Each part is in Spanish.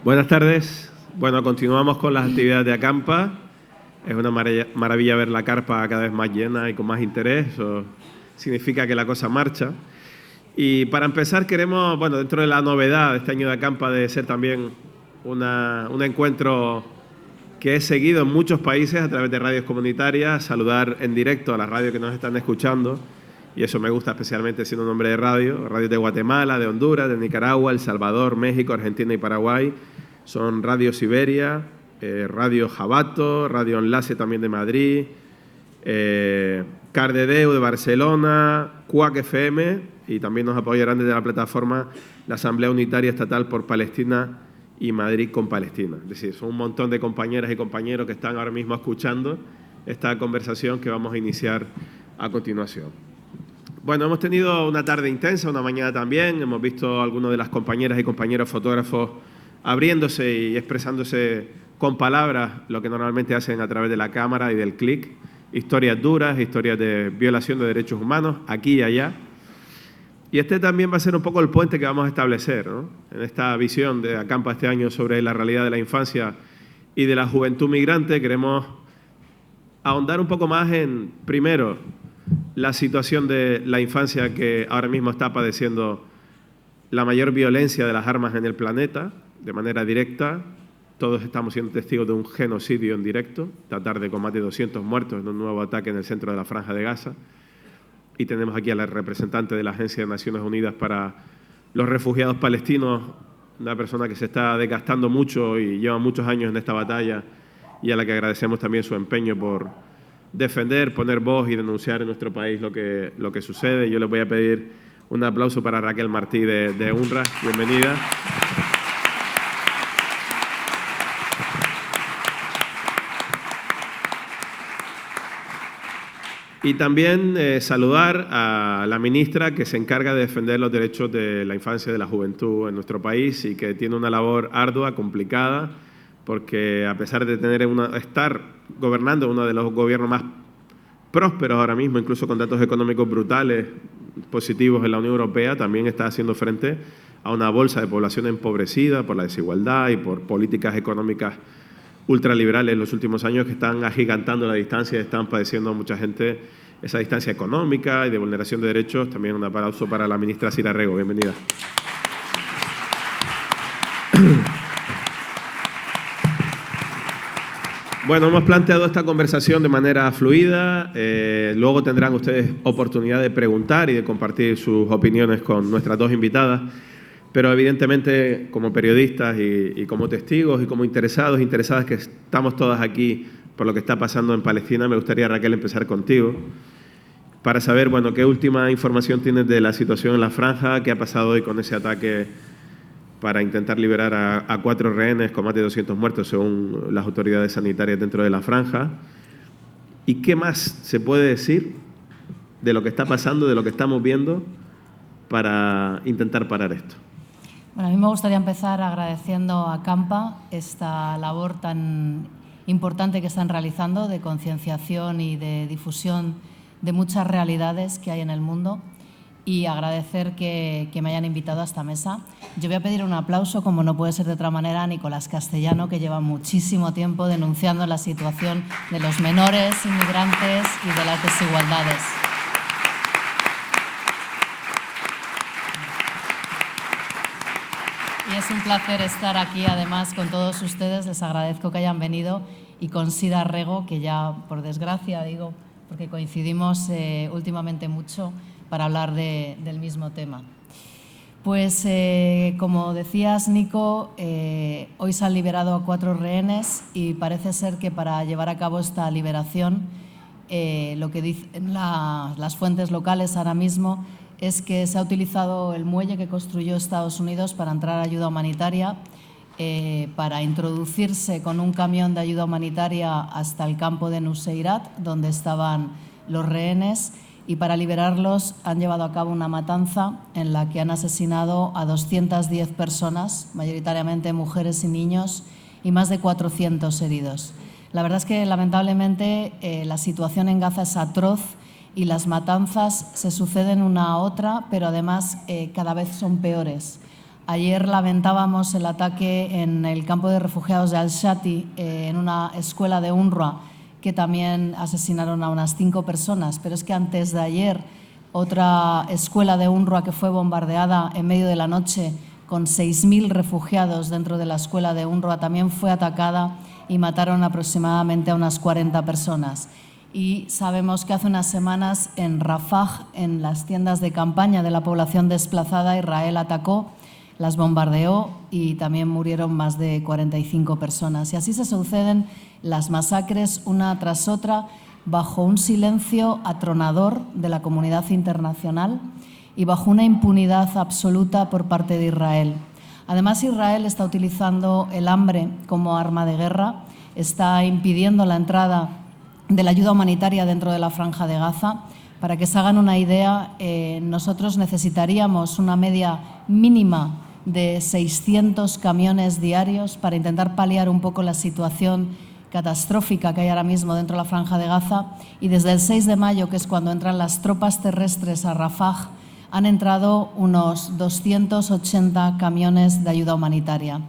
Buenas tardes. Bueno, continuamos con las actividades de Acampa. Es una maravilla ver la carpa cada vez más llena y con más interés. Eso significa que la cosa marcha. Y para empezar queremos, bueno, dentro de la novedad de este año de Acampa de ser también un encuentro que es seguido en muchos países a través de radios comunitarias, saludar en directo a las radios que nos están escuchando, y eso me gusta especialmente siendo un hombre de radio, radios de Guatemala, de Honduras, de Nicaragua, El Salvador, México, Argentina y Paraguay, son Radio Siberia, Radio Jabato, Radio Enlace también de Madrid, Cardedeu de Barcelona, Cuac FM, y también nos apoyarán desde la plataforma la Asamblea Unitaria Estatal por Palestina y Madrid con Palestina. Es decir, son un montón de compañeras y compañeros que están ahora mismo escuchando esta conversación que vamos a iniciar a continuación. Bueno, hemos tenido una tarde intensa, una mañana también. Hemos visto a algunos de las compañeras y compañeros fotógrafos abriéndose y expresándose con palabras, lo que normalmente hacen a través de la cámara y del clic. Historias duras, historias de violación de derechos humanos, aquí y allá. Y este también va a ser un poco el puente que vamos a establecer, ¿no? En esta visión de Acampa este año sobre la realidad de la infancia y de la juventud migrante. Queremos ahondar un poco más en, primero, la situación de la infancia que ahora mismo está padeciendo la mayor violencia de las armas en el planeta, de manera directa. Todos estamos siendo testigos de un genocidio en directo, esta tarde con más de 200 muertos en un nuevo ataque en el centro de la Franja de Gaza. Y tenemos aquí a la representante de la Agencia de Naciones Unidas para los Refugiados Palestinos, una persona que se está desgastando mucho y lleva muchos años en esta batalla, y a la que agradecemos también su empeño por defender, poner voz y denunciar en nuestro país lo que sucede. Yo les voy a pedir un aplauso para Raquel Martí de UNRWA. Bienvenida. Y también saludar a la ministra que se encarga de defender los derechos de la infancia y de la juventud en nuestro país y que tiene una labor ardua, complicada, porque a pesar de estar gobernando uno de los gobiernos más prósperos ahora mismo, incluso con datos económicos brutales, positivos en la Unión Europea, también está haciendo frente a una bolsa de población empobrecida por la desigualdad y por políticas económicas ultraliberales en los últimos años que están agigantando la distancia y están padeciendo mucha gente esa distancia económica y de vulneración de derechos. También un aplauso para la ministra Sira Rego. Bienvenida. Bueno, hemos planteado esta conversación de manera fluida. Luego tendrán ustedes oportunidad de preguntar y de compartir sus opiniones con nuestras dos invitadas. Pero evidentemente, como periodistas y como testigos y como interesadas que estamos todas aquí por lo que está pasando en Palestina, me gustaría, Raquel, empezar contigo para saber, bueno, qué última información tienes de la situación en la Franja, qué ha pasado hoy con ese ataque para intentar liberar a 4 rehenes con más de 200 muertos, según las autoridades sanitarias dentro de la Franja. ¿Y qué más se puede decir de lo que está pasando, de lo que estamos viendo, para intentar parar esto? Bueno, a mí me gustaría empezar agradeciendo a Acampa esta labor tan importante que están realizando de concienciación y de difusión de muchas realidades que hay en el mundo, y agradecer que me hayan invitado a esta mesa. Yo voy a pedir un aplauso, como no puede ser de otra manera, a Nicolás Castellano, que lleva muchísimo tiempo denunciando la situación de los menores inmigrantes y de las desigualdades. Y es un placer estar aquí, además, con todos ustedes. Les agradezco que hayan venido, y con Sira Rego, que ya, por desgracia, digo, porque coincidimos últimamente mucho para hablar del mismo tema. Pues, como decías, Nico, hoy se han liberado a 4 rehenes y parece ser que para llevar a cabo esta liberación, lo que dicen las fuentes locales ahora mismo es que se ha utilizado el muelle que construyó Estados Unidos para entrar ayuda humanitaria, para introducirse con un camión de ayuda humanitaria hasta el campo de Nuseirat, donde estaban los rehenes, y para liberarlos han llevado a cabo una matanza en la que han asesinado a 210 personas, mayoritariamente mujeres y niños, y más de 400 heridos. La verdad es que, lamentablemente, la situación en Gaza es atroz y las matanzas se suceden una a otra, pero además cada vez son peores. Ayer lamentábamos el ataque en el campo de refugiados de Al-Shati, en una escuela de UNRWA, que también asesinaron a unas 5 personas. Pero es que antes de ayer, otra escuela de UNRWA que fue bombardeada en medio de la noche con 6.000 refugiados dentro de la escuela de UNRWA también fue atacada y mataron aproximadamente a unas 40 personas. Y sabemos que hace unas semanas en Rafah, en las tiendas de campaña de la población desplazada, Israel atacó, las bombardeó y también murieron más de 45 personas. Y así se suceden las masacres una tras otra bajo un silencio atronador de la comunidad internacional y bajo una impunidad absoluta por parte de Israel. Además, Israel está utilizando el hambre como arma de guerra, está impidiendo la entrada de la ayuda humanitaria dentro de la Franja de Gaza. Para que se hagan una idea, nosotros necesitaríamos una media mínima de 600 camiones diarios para intentar paliar un poco la situación catastrófica que hay ahora mismo dentro de la Franja de Gaza, y desde el 6 de mayo, que es cuando entran las tropas terrestres a Rafah, han entrado unos 280 camiones de ayuda humanitaria.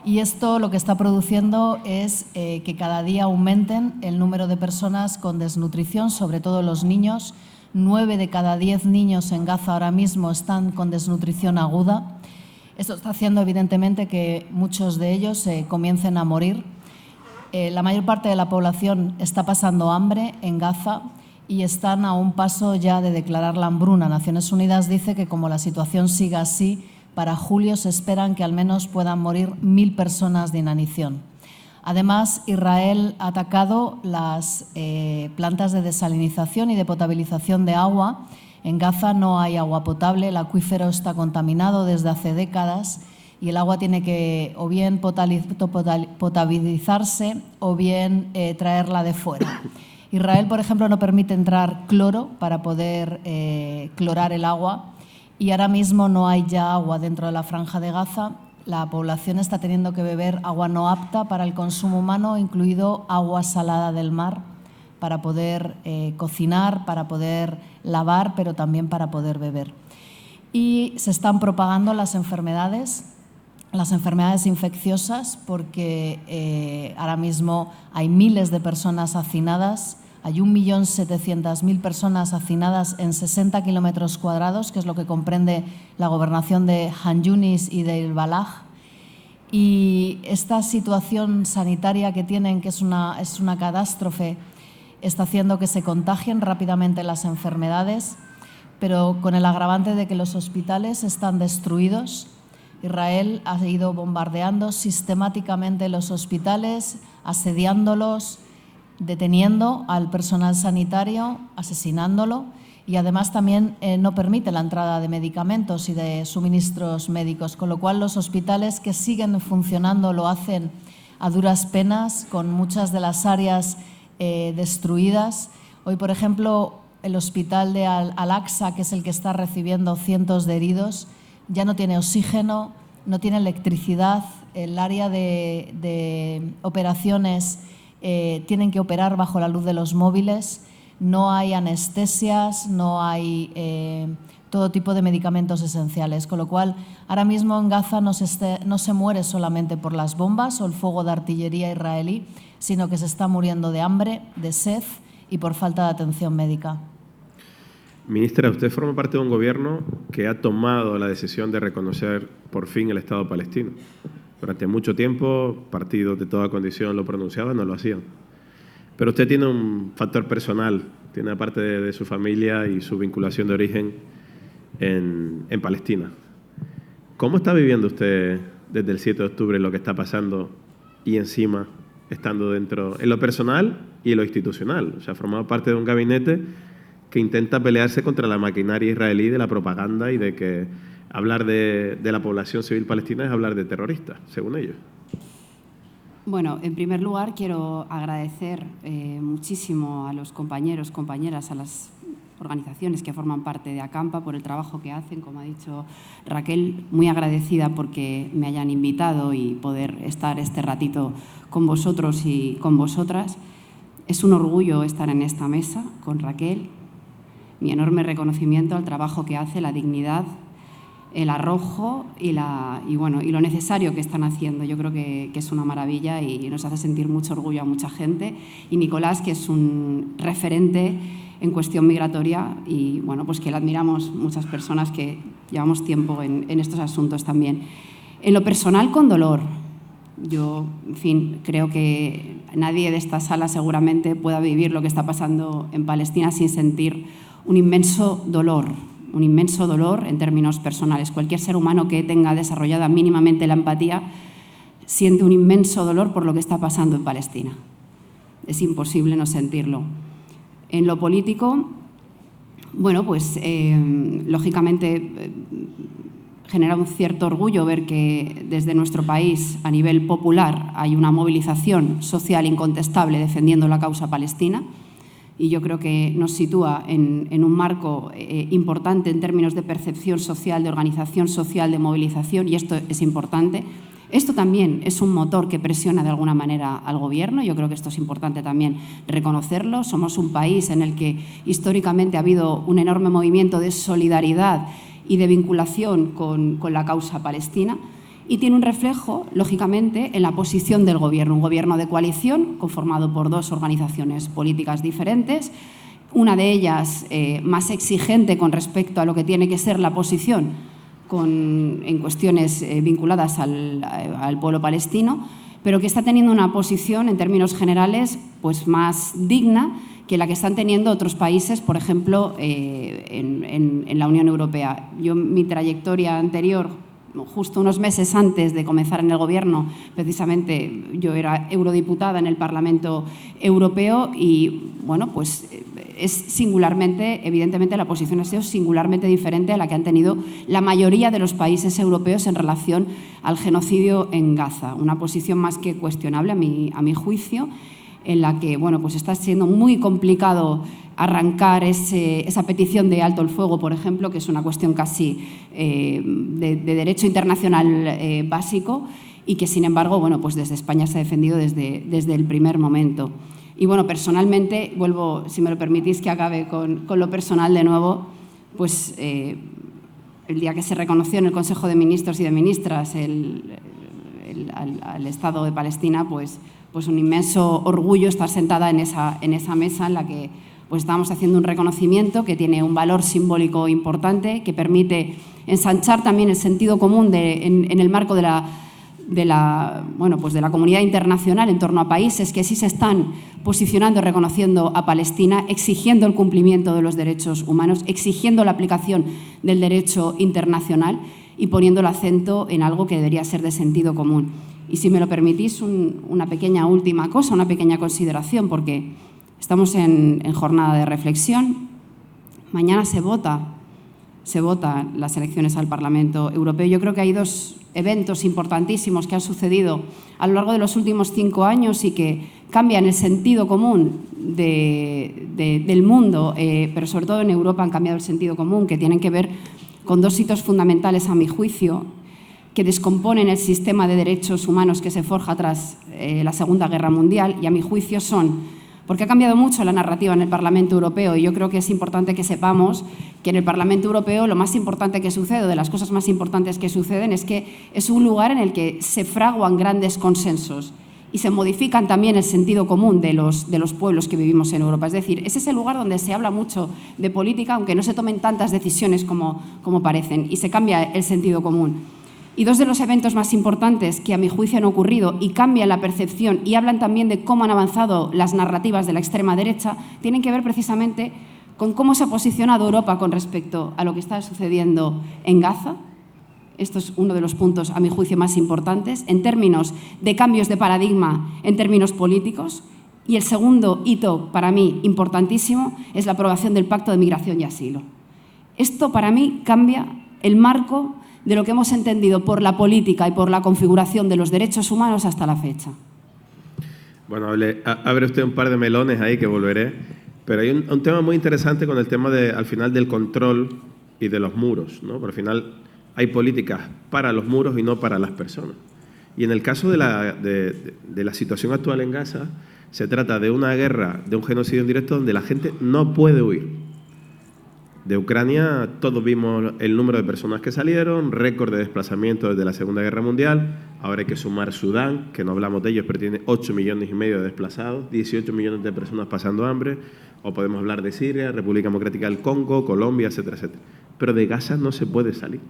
Y esto lo que está produciendo es que cada día aumenten el número de personas con desnutrición, sobre todo los niños. 9 de cada 10 niños en Gaza ahora mismo están con desnutrición aguda. Esto está haciendo evidentemente que muchos de ellos comiencen a morir. La mayor parte de la población está pasando hambre en Gaza y están a un paso ya de declarar la hambruna. Naciones Unidas dice que como la situación siga así, para julio se esperan que al menos puedan morir 1.000 personas de inanición. Además, Israel ha atacado las plantas de desalinización y de potabilización de agua. En Gaza no hay agua potable, el acuífero está contaminado desde hace décadas y el agua tiene que o bien potabilizarse o bien traerla de fuera. Israel, por ejemplo, no permite entrar cloro para poder clorar el agua y ahora mismo no hay ya agua dentro de la Franja de Gaza. La población está teniendo que beber agua no apta para el consumo humano, incluido agua salada del mar, para poder cocinar, para poder lavar, pero también para poder beber. Y se están propagando las enfermedades infecciosas, porque ahora mismo hay miles de personas hacinadas, hay 1.700.000 personas hacinadas en 60 kilómetros cuadrados, que es lo que comprende la gobernación de Han Yunis y de El Balaj. Y esta situación sanitaria que tienen, que es una catástrofe, está haciendo que se contagien rápidamente las enfermedades, pero con el agravante de que los hospitales están destruidos. Israel ha ido bombardeando sistemáticamente los hospitales, asediándolos, deteniendo al personal sanitario, asesinándolo, y además también no permite la entrada de medicamentos y de suministros médicos, con lo cual los hospitales que siguen funcionando lo hacen a duras penas, con muchas de las áreas destruidas. Hoy, por ejemplo, el hospital de Al-Aqsa, que es el que está recibiendo cientos de heridos, ya no tiene oxígeno, no tiene electricidad, el área de operaciones tienen que operar bajo la luz de los móviles, no hay anestesias, no hay todo tipo de medicamentos esenciales, con lo cual ahora mismo en Gaza no se muere solamente por las bombas o el fuego de artillería israelí, sino que se está muriendo de hambre, de sed y por falta de atención médica. Ministra, usted forma parte de un gobierno que ha tomado la decisión de reconocer por fin el Estado palestino. Durante mucho tiempo, partidos de toda condición lo pronunciaban, no lo hacían. Pero usted tiene un factor personal, tiene aparte de su familia y su vinculación de origen en Palestina. ¿Cómo está viviendo usted desde el 7 de octubre lo que está pasando y encima estando dentro, en lo personal y en lo institucional? O sea, ha formado parte de un gabinete que intenta pelearse contra la maquinaria israelí de la propaganda y de que hablar de la población civil palestina es hablar de terroristas, según ellos. Bueno, en primer lugar quiero agradecer muchísimo a los compañeros, compañeras, a las organizaciones que forman parte de ACAMPA por el trabajo que hacen. Como ha dicho Raquel, muy agradecida porque me hayan invitado y poder estar este ratito con vosotros y con vosotras. Es un orgullo estar en esta mesa con Raquel. Mi enorme reconocimiento al trabajo que hace, la dignidad el arrojo y lo necesario que están haciendo. Yo creo que es una maravilla y nos hace sentir mucho orgullo a mucha gente. Y Nicolás, que es un referente en cuestión migratoria y bueno, pues que le admiramos muchas personas que llevamos tiempo en estos asuntos también. En lo personal, con dolor. Yo, en fin, creo que nadie de esta sala seguramente pueda vivir lo que está pasando en Palestina sin sentir un inmenso dolor en términos personales. Cualquier ser humano que tenga desarrollada mínimamente la empatía siente un inmenso dolor por lo que está pasando en Palestina. Es imposible no sentirlo. En lo político, bueno, pues lógicamente genera un cierto orgullo ver que desde nuestro país, a nivel popular, hay una movilización social incontestable defendiendo la causa palestina. Y yo creo que nos sitúa en un marco importante en términos de percepción social, de organización social, de movilización, y esto es importante. Esto también es un motor que presiona de alguna manera al Gobierno. Yo creo que esto es importante también reconocerlo. Somos un país en el que históricamente ha habido un enorme movimiento de solidaridad y de vinculación con la causa palestina. Y tiene un reflejo, lógicamente, en la posición del Gobierno. Un Gobierno de coalición conformado por dos organizaciones políticas diferentes, una de ellas más exigente con respecto a lo que tiene que ser la posición en cuestiones vinculadas al pueblo palestino, pero que está teniendo una posición, en términos generales, pues más digna que la que están teniendo otros países, por ejemplo, en la Unión Europea. Yo, mi trayectoria anterior, justo unos meses antes de comenzar en el Gobierno, precisamente yo era eurodiputada en el Parlamento Europeo y, bueno, pues es singularmente, evidentemente la posición ha sido singularmente diferente a la que han tenido la mayoría de los países europeos en relación al genocidio en Gaza. Una posición más que cuestionable a mi juicio, en la que, bueno, pues está siendo muy complicado arrancar esa petición de alto el fuego, por ejemplo, que es una cuestión casi de derecho internacional básico y que, sin embargo, bueno, pues desde España se ha defendido desde el primer momento. Y, bueno, personalmente, vuelvo, si me lo permitís, que acabe con lo personal de nuevo, pues el día que se reconoció en el Consejo de Ministros y de Ministras al Estado de Palestina, pues un inmenso orgullo estar sentada en esa mesa en la que pues estábamos haciendo un reconocimiento que tiene un valor simbólico importante, que permite ensanchar también el sentido común en el marco de la comunidad internacional en torno a países que sí se están posicionando, reconociendo a Palestina, exigiendo el cumplimiento de los derechos humanos, exigiendo la aplicación del derecho internacional y poniendo el acento en algo que debería ser de sentido común. Y si me lo permitís, una pequeña última cosa, una pequeña consideración, porque estamos en jornada de reflexión. Mañana se vota las elecciones al Parlamento Europeo. Yo creo que hay dos eventos importantísimos que han sucedido a lo largo de los últimos 5 años y que cambian el sentido común del mundo, pero sobre todo en Europa han cambiado el sentido común, que tienen que ver con dos hitos fundamentales, a mi juicio, que descomponen el sistema de derechos humanos que se forja tras la Segunda Guerra Mundial, y a mi juicio porque ha cambiado mucho la narrativa en el Parlamento Europeo, y yo creo que es importante que sepamos que en el Parlamento Europeo lo más importante que sucede, o de las cosas más importantes que suceden, es que es un lugar en el que se fraguan grandes consensos y se modifican también el sentido común de los pueblos que vivimos en Europa. Es decir, ese es el lugar donde se habla mucho de política, aunque no se tomen tantas decisiones como parecen, y se cambia el sentido común. Y dos de los eventos más importantes que a mi juicio han ocurrido y cambian la percepción y hablan también de cómo han avanzado las narrativas de la extrema derecha tienen que ver precisamente con cómo se ha posicionado Europa con respecto a lo que está sucediendo en Gaza. Esto es uno de los puntos, a mi juicio, más importantes en términos de cambios de paradigma, en términos políticos. Y el segundo hito, para mí, importantísimo, es la aprobación del Pacto de Migración y Asilo. Esto, para mí, cambia el marco de lo que hemos entendido por la política y por la configuración de los derechos humanos hasta la fecha. Bueno, abre usted un par de melones ahí que volveré, pero hay un tema muy interesante con el tema al final del control y de los muros, ¿no? Porque al final hay políticas para los muros y no para las personas. Y en el caso de la situación actual en Gaza, se trata de una guerra, de un genocidio indirecto donde la gente no puede huir. De Ucrania todos vimos el número de personas que salieron, récord de desplazamiento desde la Segunda Guerra Mundial. Ahora hay que sumar Sudán, que no hablamos de ellos, pero tiene 8,5 millones de desplazados, 18 millones de personas pasando hambre. O podemos hablar de Siria, República Democrática del Congo, Colombia, etcétera, etcétera. Pero de Gaza no se puede salir.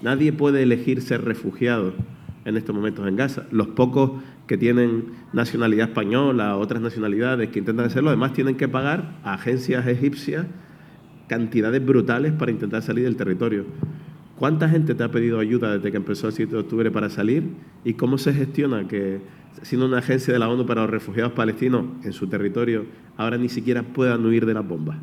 Nadie puede elegir ser refugiado en estos momentos en Gaza. Los pocos que tienen nacionalidad española, otras nacionalidades que intentan hacerlo, además tienen que pagar a agencias egipcias cantidades brutales para intentar salir del territorio. ¿Cuánta gente te ha pedido ayuda desde que empezó el 7 de octubre para salir? ¿Y cómo se gestiona que, siendo una agencia de la ONU para los refugiados palestinos en su territorio, ahora ni siquiera puedan huir de las bombas?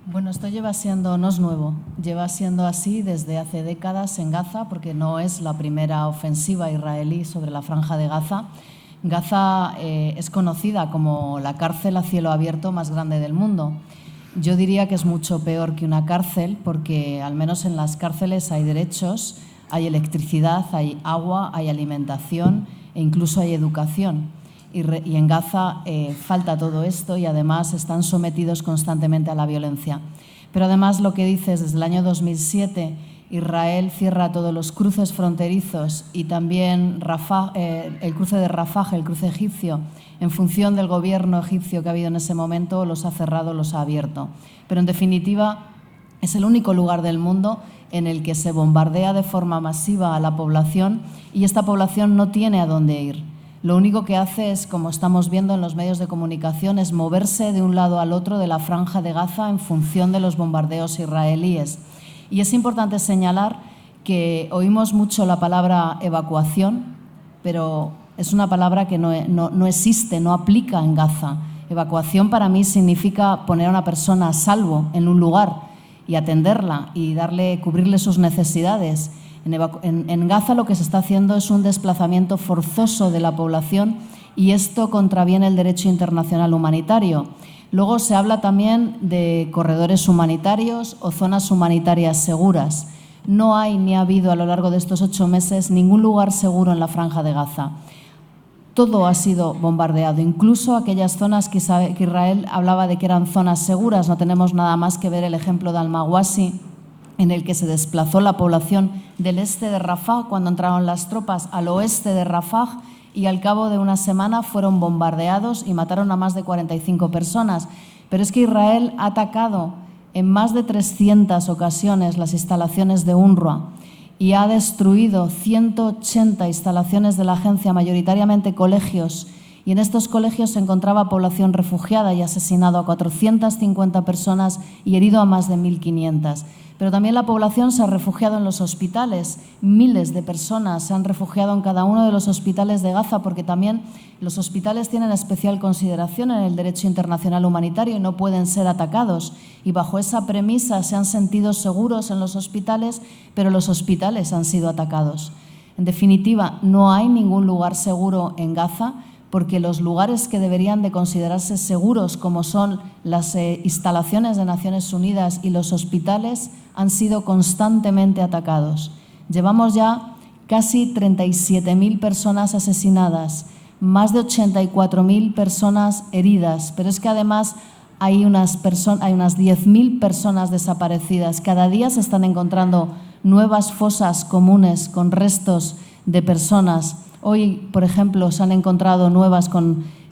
Bueno, esto no es nuevo, lleva siendo así desde hace décadas en Gaza, porque no es la primera ofensiva israelí sobre la Franja de Gaza. Gaza es conocida como la cárcel a cielo abierto más grande del mundo. Yo diría que es mucho peor que una cárcel, porque al menos en las cárceles hay derechos, hay electricidad, hay agua, hay alimentación e incluso hay educación. Y en Gaza falta todo esto y además están sometidos constantemente a la violencia. Pero además lo que dices, desde el año 2007 Israel cierra todos los cruces fronterizos y también el cruce de Rafah, el cruce egipcio, en función del gobierno egipcio que ha habido en ese momento, los ha cerrado, los ha abierto. Pero en definitiva es el único lugar del mundo en el que se bombardea de forma masiva a la población y esta población no tiene a dónde ir. Lo único que hace es, como estamos viendo en los medios de comunicación, es moverse de un lado al otro de la Franja de Gaza en función de los bombardeos israelíes. Y es importante señalar que oímos mucho la palabra evacuación, pero es una palabra que no existe, no aplica en Gaza. Evacuación para mí significa poner a una persona a salvo en un lugar y atenderla y cubrirle sus necesidades. En Gaza lo que se está haciendo es un desplazamiento forzoso de la población y esto contraviene el derecho internacional humanitario. Luego se habla también de corredores humanitarios o zonas humanitarias seguras. No hay ni ha habido a lo largo de estos 8 meses ningún lugar seguro en la Franja de Gaza. Todo ha sido bombardeado, incluso aquellas zonas que Israel hablaba de que eran zonas seguras. No tenemos nada más que ver el ejemplo de Al-Mawasi, en el que se desplazó la población del este de Rafah cuando entraron las tropas al oeste de Rafah y al cabo de una semana fueron bombardeados y mataron a más de 45 personas. Pero es que Israel ha atacado en más de 300 ocasiones las instalaciones de UNRWA y ha destruido 180 instalaciones de la agencia, mayoritariamente colegios, y en estos colegios se encontraba población refugiada y ha asesinado a 450 personas y herido a más de 1.500. Pero también la población se ha refugiado en los hospitales. Miles de personas se han refugiado en cada uno de los hospitales de Gaza porque también los hospitales tienen especial consideración en el derecho internacional humanitario y no pueden ser atacados. Y bajo esa premisa se han sentido seguros en los hospitales, pero los hospitales han sido atacados. En definitiva, no hay ningún lugar seguro en Gaza, porque los lugares que deberían de considerarse seguros, como son las instalaciones de Naciones Unidas y los hospitales, han sido constantemente atacados. Llevamos ya casi 37.000 personas asesinadas, más de 84.000 personas heridas, pero es que además hay unas 10.000 personas desaparecidas. Cada día se están encontrando nuevas fosas comunes con restos de personas. Hoy, por ejemplo, se han encontrado nuevas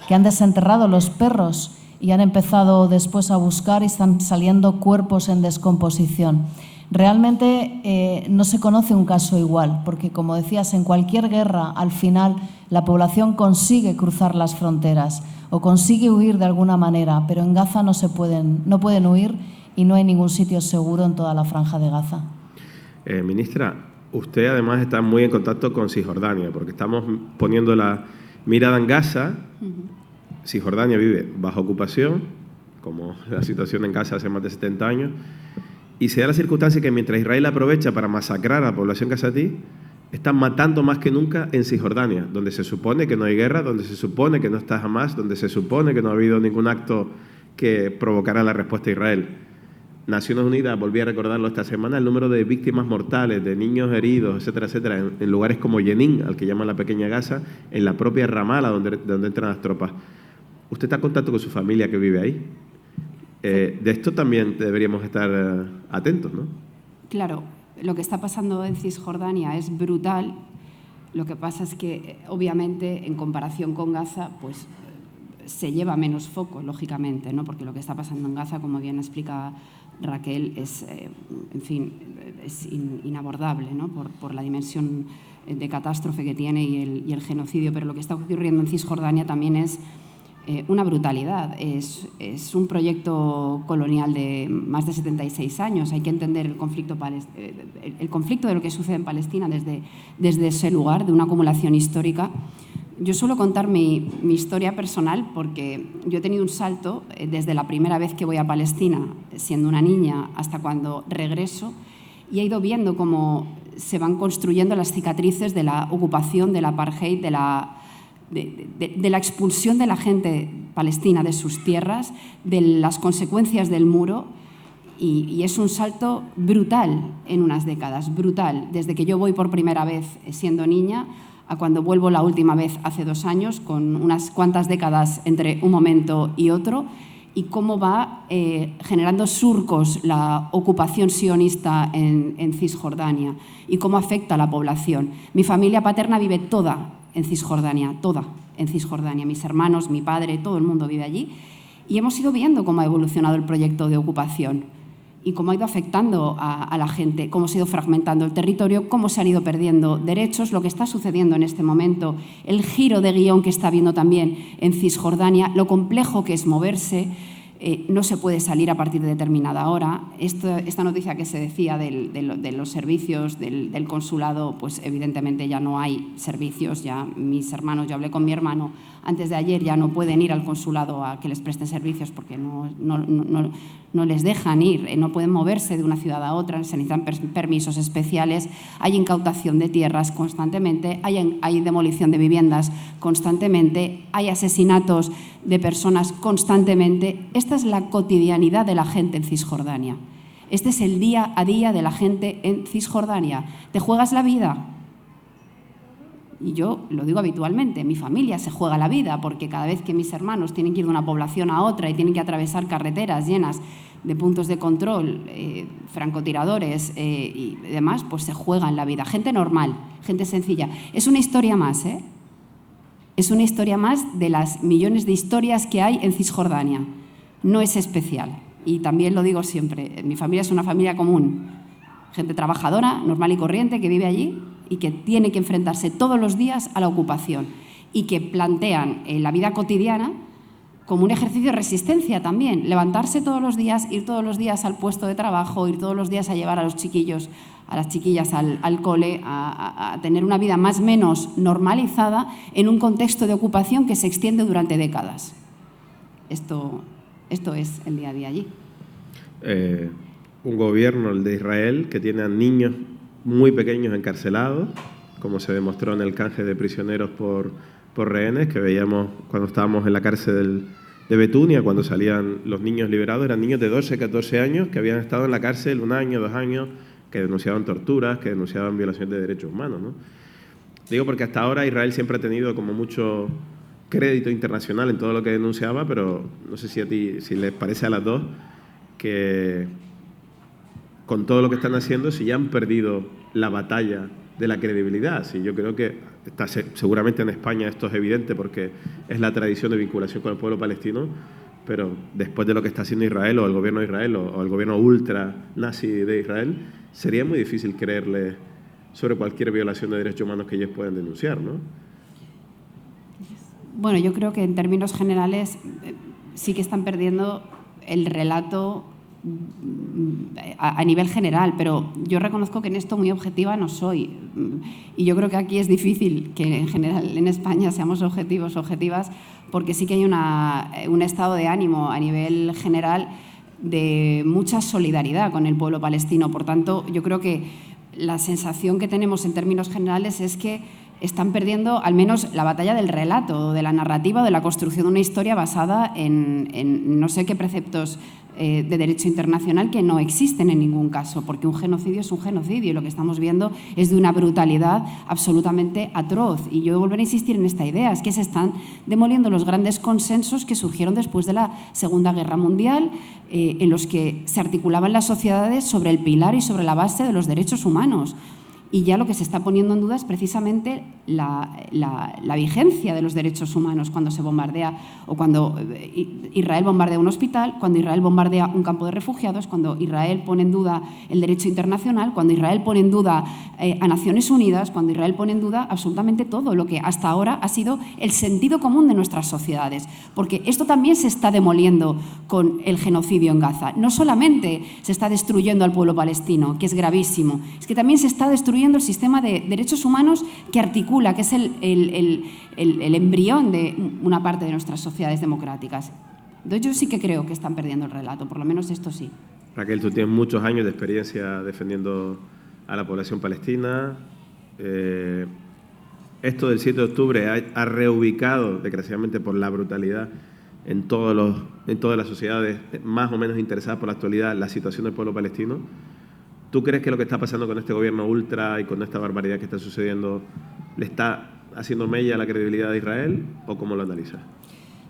que han desenterrado los perros y han empezado después a buscar y están saliendo cuerpos en descomposición. Realmente no se conoce un caso igual, porque, como decías, en cualquier guerra, al final, la población consigue cruzar las fronteras o consigue huir de alguna manera, pero en Gaza no pueden huir y no hay ningún sitio seguro en toda la Franja de Gaza. Ministra, usted además está muy en contacto con Cisjordania, porque estamos poniendo la mirada en Gaza. Cisjordania vive bajo ocupación, como la situación en Gaza hace más de 70 años, y se da la circunstancia que mientras Israel aprovecha para masacrar a la población gazatí, están matando más que nunca en Cisjordania, donde se supone que no hay guerra, donde se supone que no está Hamas, donde se supone que no ha habido ningún acto que provocara la respuesta a Israel. Naciones Unidas, volví a recordarlo esta semana, el número de víctimas mortales, de niños heridos, etcétera, etcétera, en lugares como Jenin, al que llaman la pequeña Gaza, en la propia Ramallah, donde entran las tropas. ¿Usted está en contacto con su familia que vive ahí? De esto también deberíamos estar atentos, ¿no? Claro, lo que está pasando en Cisjordania es brutal. Lo que pasa es que, obviamente, en comparación con Gaza, pues se lleva menos foco, lógicamente, ¿no? Porque lo que está pasando en Gaza, como bien explica Raquel, es, en fin, es inabordable, ¿no? Por la dimensión de catástrofe que tiene y el genocidio. Pero lo que está ocurriendo en Cisjordania también es una brutalidad. Es un proyecto colonial de más de 76 años. Hay que entender el conflicto de lo que sucede en Palestina desde ese lugar, de una acumulación histórica. Yo suelo contar mi historia personal porque yo he tenido un salto desde la primera vez que voy a Palestina, siendo una niña, hasta cuando regreso, y he ido viendo cómo se van construyendo las cicatrices de la ocupación, del apartheid, de la expulsión de la gente palestina de sus tierras, de las consecuencias del muro, y es un salto brutal en unas décadas, brutal, desde que yo voy por primera vez siendo niña a cuando vuelvo la última vez hace 2 años, con unas cuantas décadas entre un momento y otro, y cómo va generando surcos la ocupación sionista en Cisjordania y cómo afecta a la población. Mi familia paterna vive toda en Cisjordania, mis hermanos, mi padre, todo el mundo vive allí, y hemos ido viendo cómo ha evolucionado el proyecto de ocupación y cómo ha ido afectando a la gente, cómo se ha ido fragmentando el territorio, cómo se han ido perdiendo derechos, lo que está sucediendo en este momento, el giro de guión que está habiendo también en Cisjordania, lo complejo que es moverse. No se puede salir a partir de determinada hora. Esta noticia que se decía de los servicios del consulado, pues evidentemente ya no hay servicios. Ya mis hermanos, yo hablé con mi hermano antes de ayer, ya no pueden ir al consulado a que les presten servicios porque no les dejan ir, no pueden moverse de una ciudad a otra, se necesitan permisos especiales, hay incautación de tierras constantemente, hay demolición de viviendas constantemente, hay asesinatos de personas constantemente. Esta es la cotidianidad de la gente en Cisjordania. Este es el día a día de la gente en Cisjordania. ¿Te juegas la vida? Y yo lo digo habitualmente, mi familia se juega la vida porque cada vez que mis hermanos tienen que ir de una población a otra y tienen que atravesar carreteras llenas de puntos de control, francotiradores y demás, pues se juegan la vida. Gente normal, gente sencilla. Es una historia más, ¿eh? Es una historia más de las millones de historias que hay en Cisjordania. No es especial. Y también lo digo siempre, mi familia es una familia común. Gente trabajadora, normal y corriente, que vive allí y que tiene que enfrentarse todos los días a la ocupación y que plantean la vida cotidiana como un ejercicio de resistencia también. Levantarse todos los días, ir todos los días al puesto de trabajo, ir todos los días a llevar a los chiquillos, a las chiquillas al cole, a tener una vida más o menos normalizada en un contexto de ocupación que se extiende durante décadas. Esto es el día a día allí. Un gobierno, el de Israel, que tiene a niños muy pequeños encarcelados, como se demostró en el canje de prisioneros por rehenes, que veíamos cuando estábamos en la cárcel de Betunia, cuando salían los niños liberados, eran niños de 12, 14 años que habían estado en la cárcel 1 año, 2 años, que denunciaban torturas, que denunciaban violaciones de derechos humanos, ¿no? Digo porque hasta ahora Israel siempre ha tenido como mucho crédito internacional en todo lo que denunciaba, pero no sé si les parece a las dos que con todo lo que están haciendo, si ya han perdido la batalla de la credibilidad. Sí, yo creo que seguramente en España esto es evidente porque es la tradición de vinculación con el pueblo palestino, pero después de lo que está haciendo Israel o el gobierno de Israel o el gobierno ultra nazi de Israel, sería muy difícil creerle sobre cualquier violación de derechos humanos que ellos puedan denunciar, ¿no? Bueno, yo creo que en términos generales sí que están perdiendo el relato a nivel general, pero yo reconozco que en esto muy objetiva no soy. Y yo creo que aquí es difícil que en general en España seamos objetivos, objetivas, porque sí que hay un estado de ánimo a nivel general de mucha solidaridad con el pueblo palestino. Por tanto, yo creo que la sensación que tenemos en términos generales es que están perdiendo al menos la batalla del relato, de la narrativa, de la construcción de una historia basada en no sé qué preceptos de derecho internacional que no existen en ningún caso, porque un genocidio es un genocidio y lo que estamos viendo es de una brutalidad absolutamente atroz. Y yo volveré a insistir en esta idea, es que se están demoliendo los grandes consensos que surgieron después de la Segunda Guerra Mundial, en los que se articulaban las sociedades sobre el pilar y sobre la base de los derechos humanos. Y ya lo que se está poniendo en duda es precisamente la vigencia de los derechos humanos cuando se bombardea o cuando Israel bombardea un hospital, cuando Israel bombardea un campo de refugiados, cuando Israel pone en duda el derecho internacional, cuando Israel pone en duda a Naciones Unidas, cuando Israel pone en duda absolutamente todo lo que hasta ahora ha sido el sentido común de nuestras sociedades. Porque esto también se está demoliendo con el genocidio en Gaza. No solamente se está destruyendo al pueblo palestino, que es gravísimo, es que también se está destruyendo el sistema de derechos humanos que articula, que es el embrión de una parte de nuestras sociedades democráticas. Entonces yo sí que creo que están perdiendo el relato, por lo menos esto sí. Raquel, tú tienes muchos años de experiencia defendiendo a la población palestina. Esto del 7 de octubre ha reubicado, desgraciadamente por la brutalidad, en todas las sociedades más o menos interesadas por la actualidad, la situación del pueblo palestino. ¿Tú crees que lo que está pasando con este gobierno ultra y con esta barbaridad que está sucediendo le está haciendo mella a la credibilidad de Israel o cómo lo analizas?